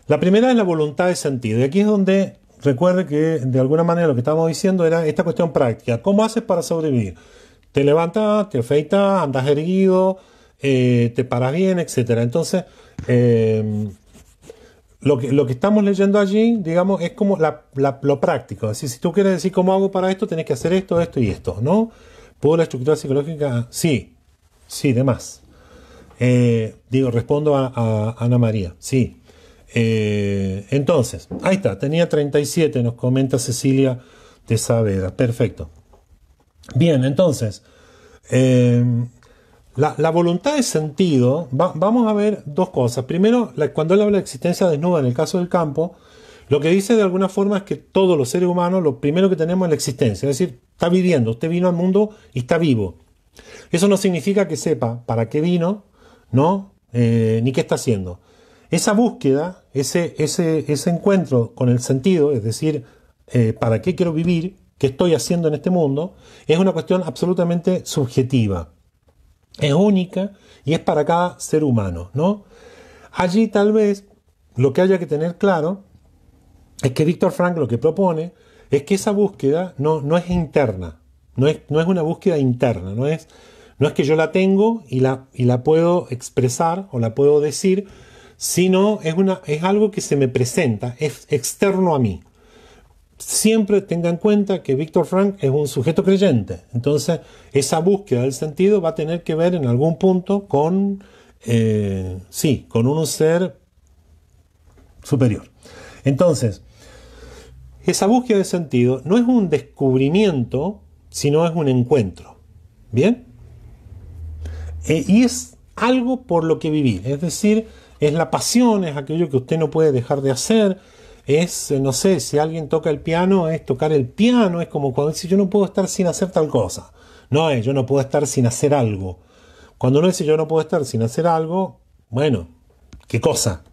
La primera es la voluntad de sentido. Y aquí es donde recuerde que de alguna manera lo que estábamos diciendo era esta cuestión práctica. ¿Cómo haces para sobrevivir? Te levantas, te afeitas, andas erguido, te paras bien, etc. Entonces, lo que estamos leyendo allí, digamos, es como lo práctico. Es decir, si tú quieres decir cómo hago para esto, tenés que hacer esto, esto y esto, ¿no? ¿Puedo la estructura psicológica? Sí, de más. Respondo a Ana María, sí. Entonces, ahí está, tenía 37, nos comenta Cecilia de Saavedra. Perfecto. Bien, entonces, la voluntad de sentido, vamos a ver dos cosas. Primero, cuando él habla de existencia desnuda en el caso del campo, lo que dice de alguna forma es que todos los seres humanos, lo primero que tenemos es la existencia, es decir, está viviendo, usted vino al mundo y está vivo. Eso no significa que sepa para qué vino, ¿no? Ni qué está haciendo. Esa búsqueda, ese encuentro con el sentido, es decir, ¿para qué quiero vivir? ¿Qué estoy haciendo en este mundo? Es una cuestión absolutamente subjetiva. Es única y es para cada ser humano, ¿no? Allí tal vez lo que haya que tener claro es que Viktor Frankl lo que propone es que esa búsqueda no es interna, no es una búsqueda interna, no es que yo la tengo y la puedo expresar o la puedo decir, sino es algo que se me presenta, es externo a mí. Siempre tenga en cuenta que Viktor Frankl es un sujeto creyente, entonces esa búsqueda del sentido va a tener que ver en algún punto con un ser superior. Entonces, esa búsqueda de sentido no es un descubrimiento, sino es un encuentro. ¿Bien? Y es algo por lo que vivir, es decir, es la pasión, es aquello que usted no puede dejar de hacer, es, no sé, si alguien toca el piano, es tocar el piano, es como cuando dice yo no puedo estar sin hacer tal cosa, no es yo no puedo estar sin hacer algo. Cuando uno dice yo no puedo estar sin hacer algo, bueno, ¿qué cosa?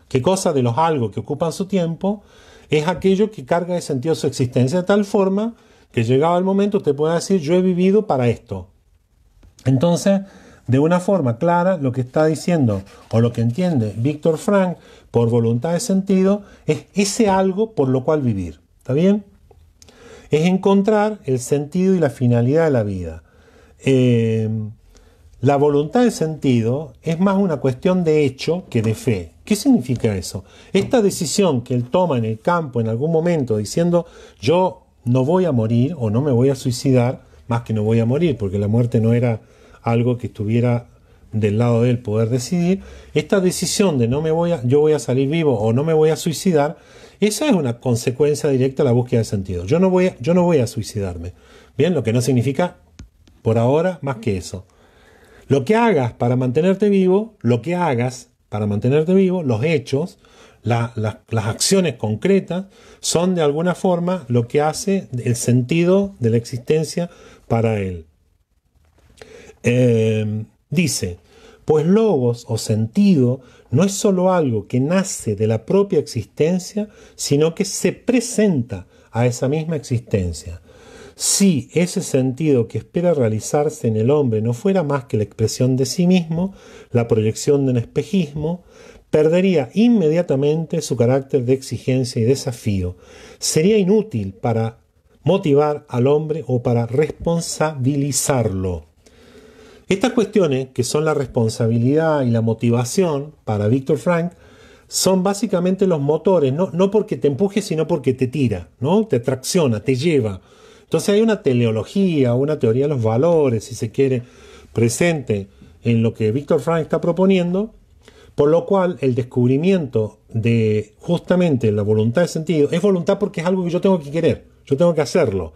¿Qué cosa de los algo que ocupan su tiempo? Es aquello que carga de sentido su existencia de tal forma que llegado el momento usted pueda decir yo he vivido para esto. Entonces, de una forma clara, lo que está diciendo o lo que entiende Viktor Frankl por voluntad de sentido es ese algo por lo cual vivir. ¿Está bien? Es encontrar el sentido y la finalidad de la vida. La voluntad de sentido es más una cuestión de hecho que de fe. ¿Qué significa eso? Esta decisión que él toma en el campo en algún momento diciendo yo no voy a morir o no me voy a suicidar, más que no voy a morir, porque la muerte no era algo que estuviera del lado de él poder decidir, esta decisión de yo voy a salir vivo o no me voy a suicidar, esa es una consecuencia directa de la búsqueda de sentido. Yo no voy a suicidarme. Bien, lo que no significa por ahora más que eso. Lo que hagas para mantenerte vivo, los hechos, las acciones concretas, son de alguna forma lo que hace el sentido de la existencia para él. Dice, pues logos o sentido no es solo algo que nace de la propia existencia, sino que se presenta a esa misma existencia. Si ese sentido que espera realizarse en el hombre no fuera más que la expresión de sí mismo, la proyección de un espejismo, perdería inmediatamente su carácter de exigencia y desafío. Sería inútil para motivar al hombre o para responsabilizarlo. Estas cuestiones, que son la responsabilidad y la motivación para Viktor Frankl, son básicamente los motores, no porque te empuje, sino porque te tira, ¿no? Te tracciona, te lleva. Entonces hay una teleología, una teoría de los valores, si se quiere, presente en lo que Viktor Frankl está proponiendo, por lo cual el descubrimiento de justamente la voluntad de sentido es voluntad porque es algo que yo tengo que querer, yo tengo que hacerlo.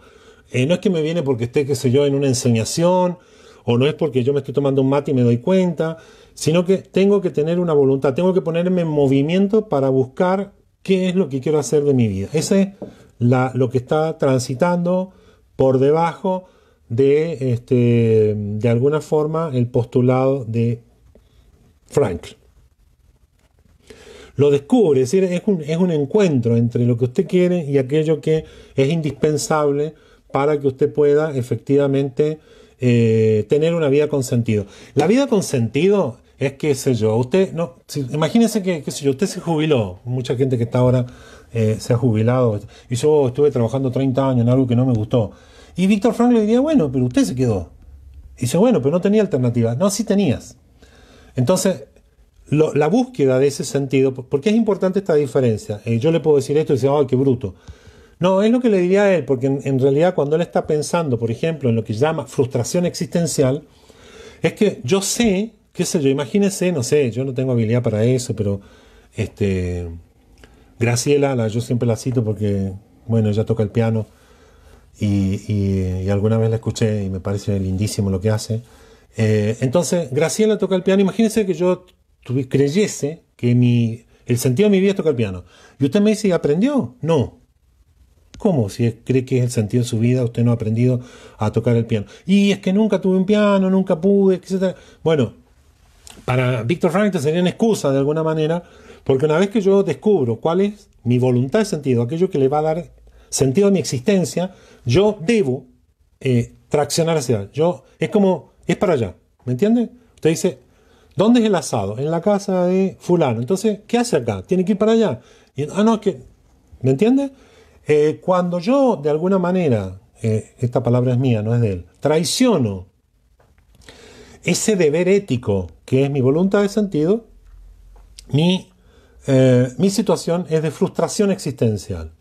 No es que me viene porque esté, qué sé yo, en una ensoñación, o no es porque yo me estoy tomando un mate y me doy cuenta, sino que tengo que tener una voluntad, tengo que ponerme en movimiento para buscar qué es lo que quiero hacer de mi vida. Ese es lo que está transitando por debajo de alguna forma, el postulado de Frankl. Lo descubre, es decir, es un encuentro entre lo que usted quiere y aquello que es indispensable para que usted pueda efectivamente tener una vida con sentido. La vida con sentido es, qué sé yo, usted, no, imagínese que, qué sé yo, usted se jubiló, mucha gente que está ahora se ha jubilado, y yo estuve trabajando 30 años en algo que no me gustó. Y Viktor Frankl le diría, bueno, pero usted se quedó. Y dice, bueno, pero no tenía alternativa. No, sí tenías. Entonces, la búsqueda de ese sentido, porque es importante esta diferencia. Yo le puedo decir esto y decir, ¡ay, qué bruto! No, es lo que le diría a él, porque en realidad cuando él está pensando, por ejemplo, en lo que llama frustración existencial, es que yo sé, qué sé yo, imagínese, no sé, yo no tengo habilidad para eso, pero Graciela, yo siempre la cito porque, bueno, ella toca el piano y alguna vez la escuché y me parece lindísimo lo que hace. Entonces, Graciela toca el piano, imagínese que yo creyese que el sentido de mi vida es tocar el piano. Y usted me dice, ¿y aprendió? No. ¿Cómo? Si cree que es el sentido de su vida, usted no ha aprendido a tocar el piano. Y es que nunca tuve un piano, nunca pude, etc. Bueno, para Viktor Frankl sería una excusa de alguna manera, porque una vez que yo descubro cuál es mi voluntad de sentido, aquello que le va a dar sentido a mi existencia, yo debo traccionar hacia allá. Es para allá, ¿me entiende? Usted dice, ¿dónde es el asado? En la casa de fulano. Entonces, ¿qué hace acá? Tiene que ir para allá. No, es que, ¿me entiende? Cuando yo, de alguna manera, esta palabra es mía, no es de él, traiciono ese deber ético que es mi voluntad de sentido, mi situación es de frustración existencial.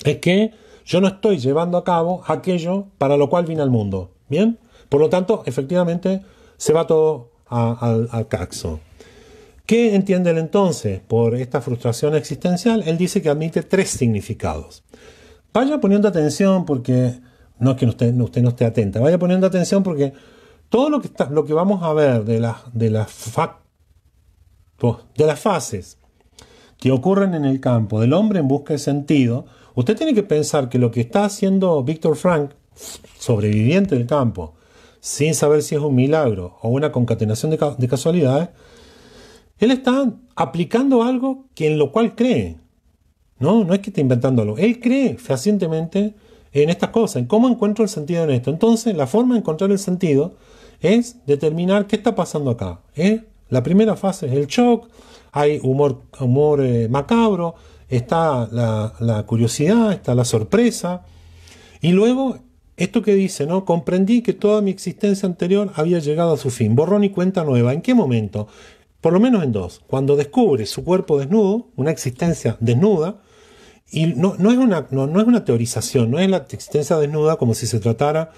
Es que yo no estoy llevando a cabo aquello para lo cual vine al mundo. ¿Bien? Por lo tanto, efectivamente, se va todo al caxo. ¿Qué entiende él entonces por esta frustración existencial? Él dice que admite 3 significados. Vaya poniendo atención porque, no es que usted no esté atenta, vaya poniendo atención porque todo lo que vamos a ver de las fases que ocurren en el campo del hombre en busca de sentido, usted tiene que pensar que lo que está haciendo Viktor Frankl, sobreviviente del campo, sin saber si es un milagro o una concatenación de casualidades, él está aplicando algo en lo cual cree. No es que esté inventando algo. Él cree fehacientemente en estas cosas, en cómo encuentro el sentido en esto. Entonces, la forma de encontrar el sentido es determinar qué está pasando acá. La primera fase es el shock, hay humor macabro, está la curiosidad, está la sorpresa, y luego esto que dice, ¿no? Comprendí que toda mi existencia anterior había llegado a su fin. Borrón y cuenta nueva. ¿En qué momento? Por lo menos en 2. Cuando descubre su cuerpo desnudo, una existencia desnuda, y no es una teorización, no es la existencia desnuda como si se tratara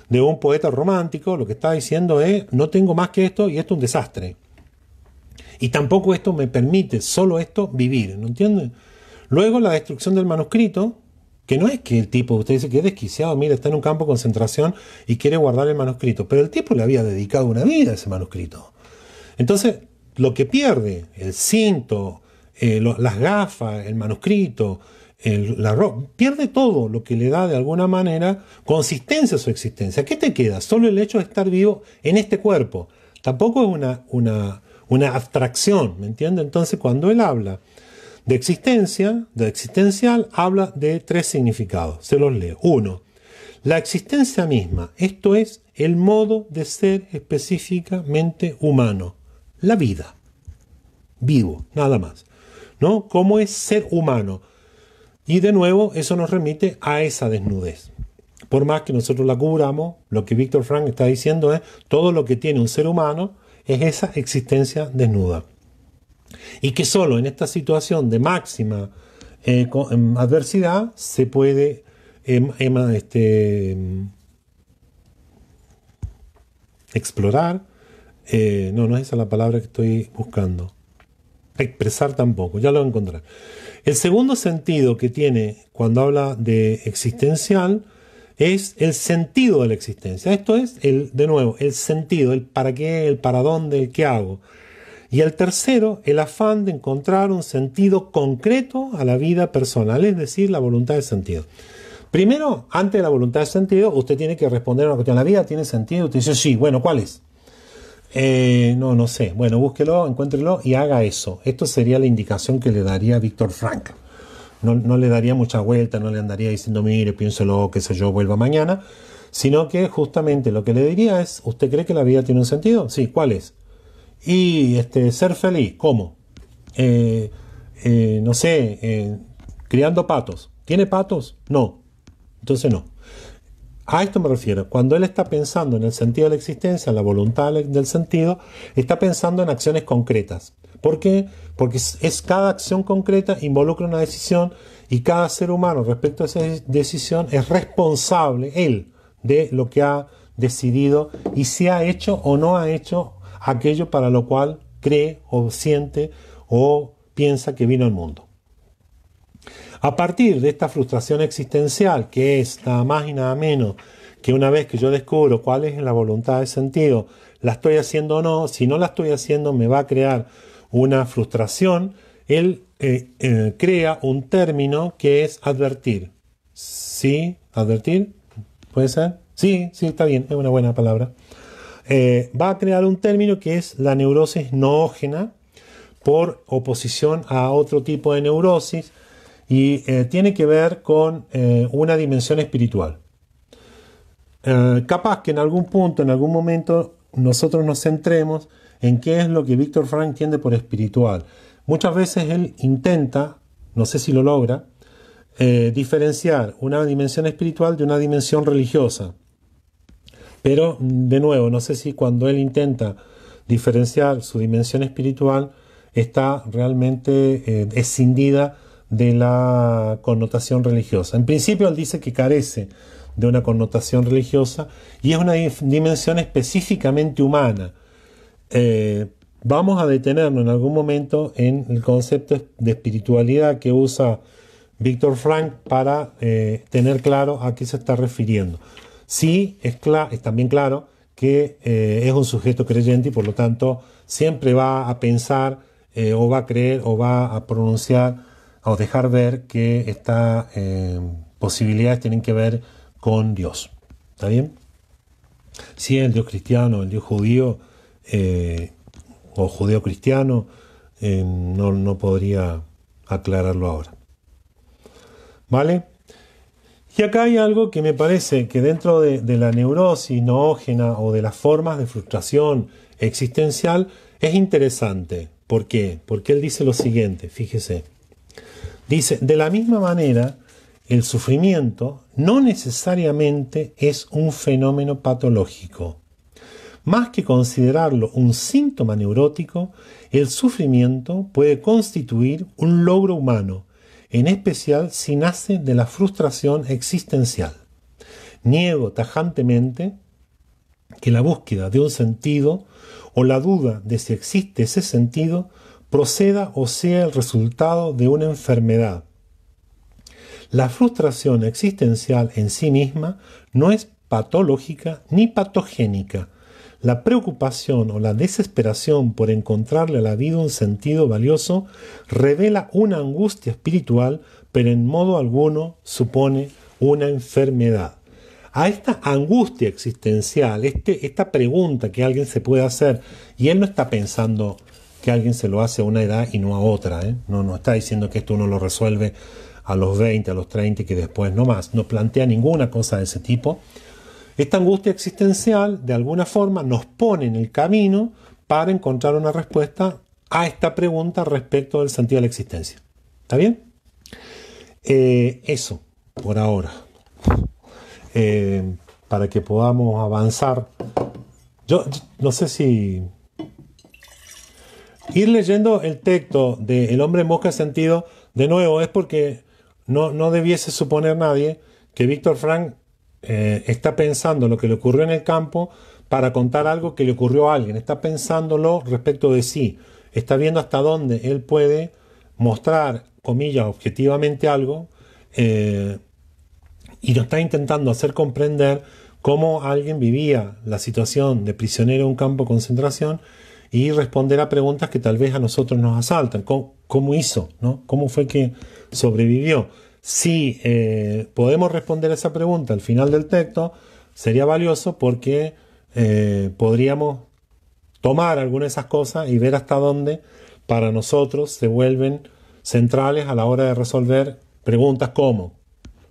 de un poeta romántico. Lo que está diciendo es, no tengo más que esto y esto es un desastre. Y tampoco esto me permite, solo esto, vivir, ¿no entienden? Luego la destrucción del manuscrito, que no es que el tipo, usted dice que es desquiciado, mira, está en un campo de concentración y quiere guardar el manuscrito, pero el tipo le había dedicado una vida a ese manuscrito. Entonces, lo que pierde, el cinto, las gafas, el manuscrito, la ropa, pierde todo lo que le da de alguna manera consistencia a su existencia. ¿Qué te queda? Solo el hecho de estar vivo en este cuerpo. Tampoco es una abstracción, ¿me entiende? Entonces, cuando él habla de existencia, de existencial, habla de 3 significados. Se los leo. 1. La existencia misma, esto es el modo de ser específicamente humano. La vida. Vivo, nada más. ¿No? ¿Cómo es ser humano? Y de nuevo, eso nos remite a esa desnudez. Por más que nosotros la cubramos, lo que Viktor Frankl está diciendo es todo lo que tiene un ser humano es esa existencia desnuda. Y que solo en esta situación de máxima adversidad se puede explorar. No es esa la palabra que estoy buscando. Expresar tampoco, ya lo voy a encontrar. El segundo sentido que tiene cuando habla de existencial es el sentido de la existencia. Esto es, de nuevo, el sentido, el para qué, el para dónde, el qué hago. Y el tercero, el afán de encontrar un sentido concreto a la vida personal, es decir, la voluntad de sentido. Primero, antes de la voluntad de sentido, usted tiene que responder a una cuestión. ¿La vida tiene sentido? Usted dice, sí, bueno, ¿cuál es? No sé. Bueno, búsquelo, encuéntrelo y haga eso. Esto sería la indicación que le daría Viktor Frankl. No le daría mucha vuelta, no le andaría diciendo, mire, piénselo, qué sé yo, vuelva mañana. Sino que justamente lo que le diría es, ¿usted cree que la vida tiene un sentido? Sí, ¿cuál es? Y ser feliz, ¿cómo? No sé, criando patos. ¿Tiene patos? No. Entonces no. A esto me refiero. Cuando él está pensando en el sentido de la existencia, en la voluntad del sentido, está pensando en acciones concretas. ¿Por qué? Porque cada acción concreta involucra una decisión y cada ser humano respecto a esa decisión es responsable, él, de lo que ha decidido y si ha hecho o no ha hecho aquello para lo cual cree o siente o piensa que vino al mundo. A partir de esta frustración existencial, que es nada más y nada menos que una vez que yo descubro cuál es la voluntad de sentido, la estoy haciendo o no, si no la estoy haciendo me va a crear una frustración, él crea un término que es advertir. ¿Sí? ¿Advertir? ¿Puede ser? Sí, está bien, es una buena palabra. Va a crear un término que es la neurosis noógena por oposición a otro tipo de neurosis y tiene que ver con una dimensión espiritual. Capaz que en algún punto, en algún momento, nosotros nos centremos en qué es lo que Viktor Frankl entiende por espiritual. Muchas veces él intenta, no sé si lo logra, diferenciar una dimensión espiritual de una dimensión religiosa. Pero, de nuevo, no sé si cuando él intenta diferenciar su dimensión espiritual está realmente escindida de la connotación religiosa. En principio, él dice que carece de una connotación religiosa y es una dimensión específicamente humana. Vamos a detenernos en algún momento en el concepto de espiritualidad que usa Viktor Frankl para tener claro a qué se está refiriendo. Sí, es también claro que es un sujeto creyente y por lo tanto siempre va a pensar o va a creer o va a pronunciar o dejar ver que estas posibilidades tienen que ver con Dios. ¿Está bien? Si es el Dios cristiano, el Dios judío o judeo cristiano, no podría aclararlo ahora. ¿Vale? Y acá hay algo que me parece que dentro de la neurosis noógena o de las formas de frustración existencial es interesante. ¿Por qué? Porque él dice lo siguiente, fíjese. Dice, de la misma manera, el sufrimiento no necesariamente es un fenómeno patológico. Más que considerarlo un síntoma neurótico, el sufrimiento puede constituir un logro humano, en especial si nace de la frustración existencial. Niego tajantemente que la búsqueda de un sentido o la duda de si existe ese sentido proceda o sea el resultado de una enfermedad. La frustración existencial en sí misma no es patológica ni patogénica. La preocupación o la desesperación por encontrarle a la vida un sentido valioso revela una angustia espiritual, pero en modo alguno supone una enfermedad. A esta angustia existencial, esta pregunta que alguien se puede hacer, y él no está pensando que alguien se lo hace a una edad y no a otra, no está diciendo que esto uno lo resuelve a los 20, a los 30 y que después no más, no plantea ninguna cosa de ese tipo. Esta angustia existencial, de alguna forma, nos pone en el camino para encontrar una respuesta a esta pregunta respecto del sentido de la existencia. ¿Está bien? Eso, por ahora. para que podamos avanzar. Yo no sé si ir leyendo el texto de El hombre en busca de sentido, de nuevo, es porque no debiese suponer nadie que Víctor Frank está pensando lo que le ocurrió en el campo para contar algo que le ocurrió a alguien. Está pensándolo respecto de sí. Está viendo hasta dónde él puede mostrar, comillas, objetivamente algo, y nos está intentando hacer comprender cómo alguien vivía la situación de prisionero en un campo de concentración y responder a preguntas que tal vez a nosotros nos asaltan. ¿Cómo hizo? ¿No? ¿Cómo fue que sobrevivió? Si podemos responder a esa pregunta al final del texto, sería valioso porque podríamos tomar alguna de esas cosas y ver hasta dónde para nosotros se vuelven centrales a la hora de resolver preguntas como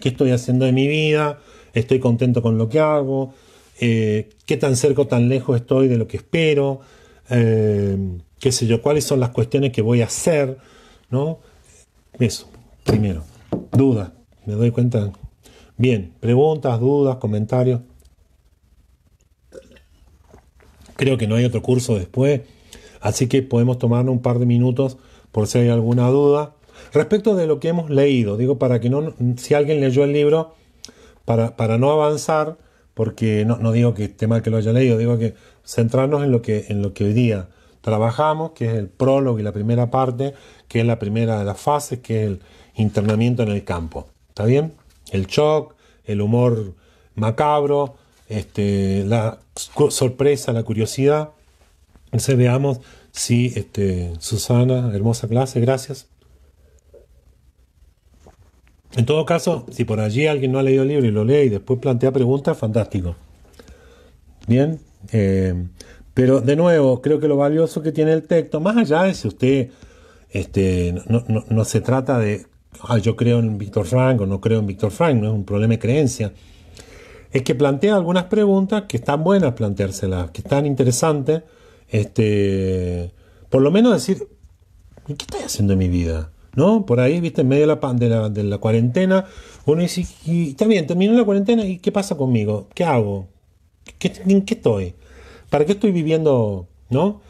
¿qué estoy haciendo de mi vida? ¿Estoy contento con lo que hago? ¿Qué tan cerca o tan lejos estoy de lo que espero? ¿Qué sé yo? ¿Cuáles son las cuestiones que voy a hacer? ¿No? Eso, primero. Dudas, me doy cuenta. Bien, preguntas, dudas, comentarios. Creo que no hay otro curso después, así que podemos tomarnos un par de minutos por si hay alguna duda. Respecto de lo que hemos leído, digo, para que no, si alguien leyó el libro, para no avanzar, porque no digo que esté mal que lo haya leído, digo que centrarnos en lo que hoy día trabajamos, que es el prólogo y la primera parte, que es la primera de las fases, que es el internamiento en el campo. ¿Está bien? El shock, el humor macabro, la sorpresa, la curiosidad. Entonces veamos si Susana, hermosa clase, gracias. En todo caso, si por allí alguien no ha leído el libro y lo lee y después plantea preguntas, fantástico. Bien, pero de nuevo, creo que lo valioso que tiene el texto, más allá de si usted no se trata de yo creo en Víctor Frank o no creo en Víctor Frank, no es un problema de creencia, es que plantea algunas preguntas que están buenas planteárselas, que están interesantes, por lo menos decir, ¿qué estoy haciendo en mi vida? ¿No? Por ahí, viste, en medio de la cuarentena, uno dice, y está bien, terminó la cuarentena, ¿y qué pasa conmigo? ¿Qué hago? ¿En qué estoy? ¿Para qué estoy viviendo, no?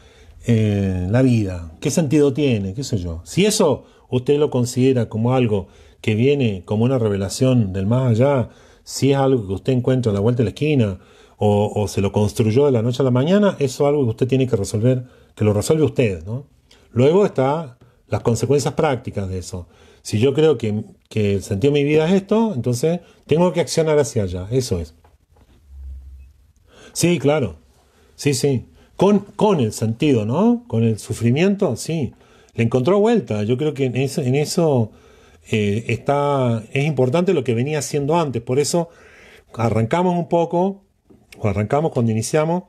La vida. ¿Qué sentido tiene? ¿Qué sé yo? Si eso usted lo considera como algo que viene como una revelación del más allá, si es algo que usted encuentra a la vuelta de la esquina, o se lo construyó de la noche a la mañana, eso es algo que usted tiene que resolver, que lo resuelve usted, ¿no? Luego está las consecuencias prácticas de eso. Si yo creo que el sentido de mi vida es esto, entonces tengo que accionar hacia allá. Eso es. Sí, claro. Sí, sí. Con el sentido, ¿no? Con el sufrimiento, sí. Le encontró vuelta. Yo creo que en eso es importante lo que venía haciendo antes. Por eso arrancamos un poco, o arrancamos cuando iniciamos,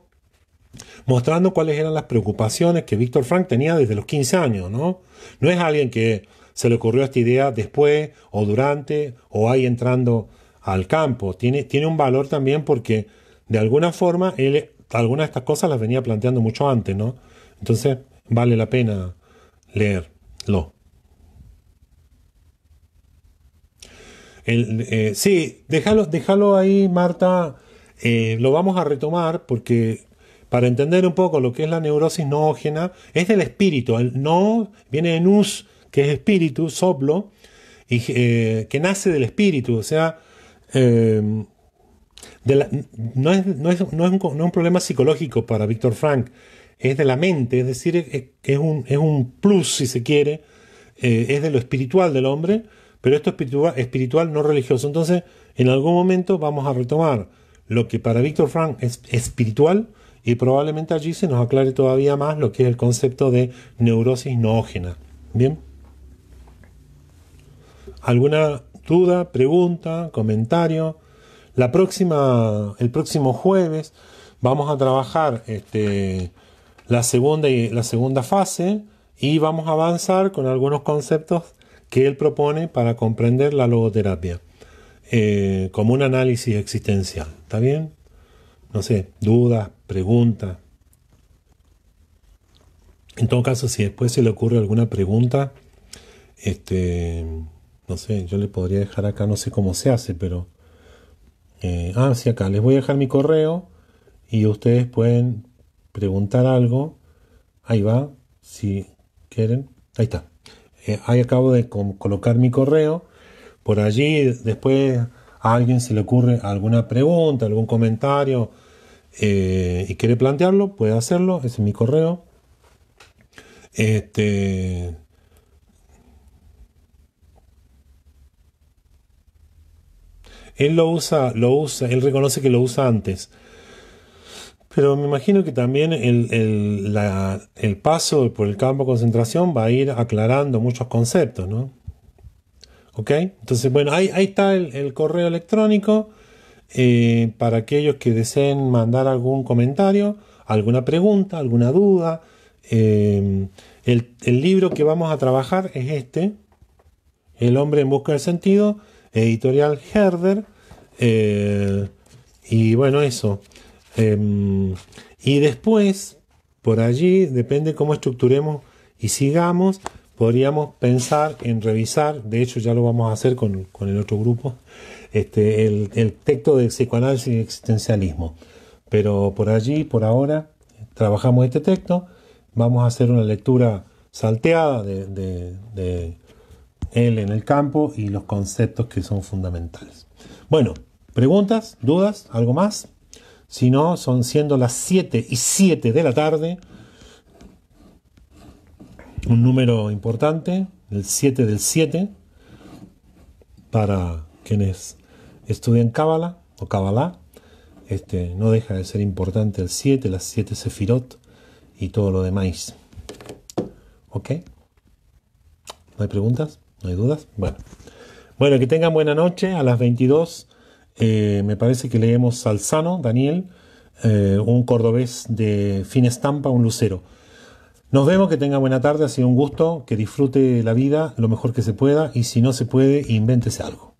mostrando cuáles eran las preocupaciones que Víctor Frank tenía desde los 15 años, ¿no? No es alguien que se le ocurrió esta idea después, o durante, o ahí entrando al campo. Tiene un valor también porque, de alguna forma, él algunas de estas cosas las venía planteando mucho antes, ¿no? Entonces, vale la pena leerlo. Sí, déjalo ahí, Marta. Lo vamos a retomar porque para entender un poco lo que es la neurosis noógena, es del espíritu. El no viene de nous, que es espíritu, soplo, y que nace del espíritu. O sea, eh, no es un problema psicológico para Víctor Frank, es de la mente, es decir, es un plus, si se quiere, es de lo espiritual del hombre, pero esto es espiritual, no religioso. Entonces, en algún momento vamos a retomar lo que para Víctor Frank es espiritual y probablemente allí se nos aclare todavía más lo que es el concepto de neurosis noógena. ¿Bien? ¿Alguna duda, pregunta, comentario? El próximo jueves vamos a trabajar la segunda fase y vamos a avanzar con algunos conceptos que él propone para comprender la logoterapia, como un análisis existencial. ¿Está bien? No sé, dudas, preguntas. En todo caso, si después se le ocurre alguna pregunta, no sé, yo le podría dejar acá, no sé cómo se hace, pero Sí, acá les voy a dejar mi correo y ustedes pueden preguntar algo. Ahí va, si quieren. Ahí está. Ahí acabo de colocar mi correo. Por allí después a alguien se le ocurre alguna pregunta, algún comentario y quiere plantearlo, puede hacerlo. Ese es mi correo. Este, él él reconoce que lo usa antes. Pero me imagino que también el paso por el campo de concentración va a ir aclarando muchos conceptos, ¿no? ¿Ok? Entonces, bueno, ahí está el correo electrónico para aquellos que deseen mandar algún comentario, alguna pregunta, alguna duda. El libro que vamos a trabajar es este, El hombre en busca del sentido, editorial Herder. Y bueno, eso. Y después, por allí, depende cómo estructuremos y sigamos, podríamos pensar en revisar, de hecho ya lo vamos a hacer con el otro grupo, el texto de psicoanálisis y existencialismo. Pero por allí, por ahora, trabajamos este texto, vamos a hacer una lectura salteada de él en el campo y los conceptos que son fundamentales. Bueno, preguntas, dudas, algo más. Si no, son siendo las 7:07 de la tarde, un número importante, el 7 del 7, para quienes estudian Cábala o Kabbalah. No deja de ser importante el 7, las 7 sefirot y todo lo demás. ¿Ok? ¿No hay preguntas? ¿No hay dudas? Bueno, que tengan buena noche. A las 22 me parece que leemos Salzano, Daniel, un cordobés de fina estampa, un lucero. Nos vemos, que tengan buena tarde, ha sido un gusto, que disfrute la vida lo mejor que se pueda y si no se puede, invéntese algo.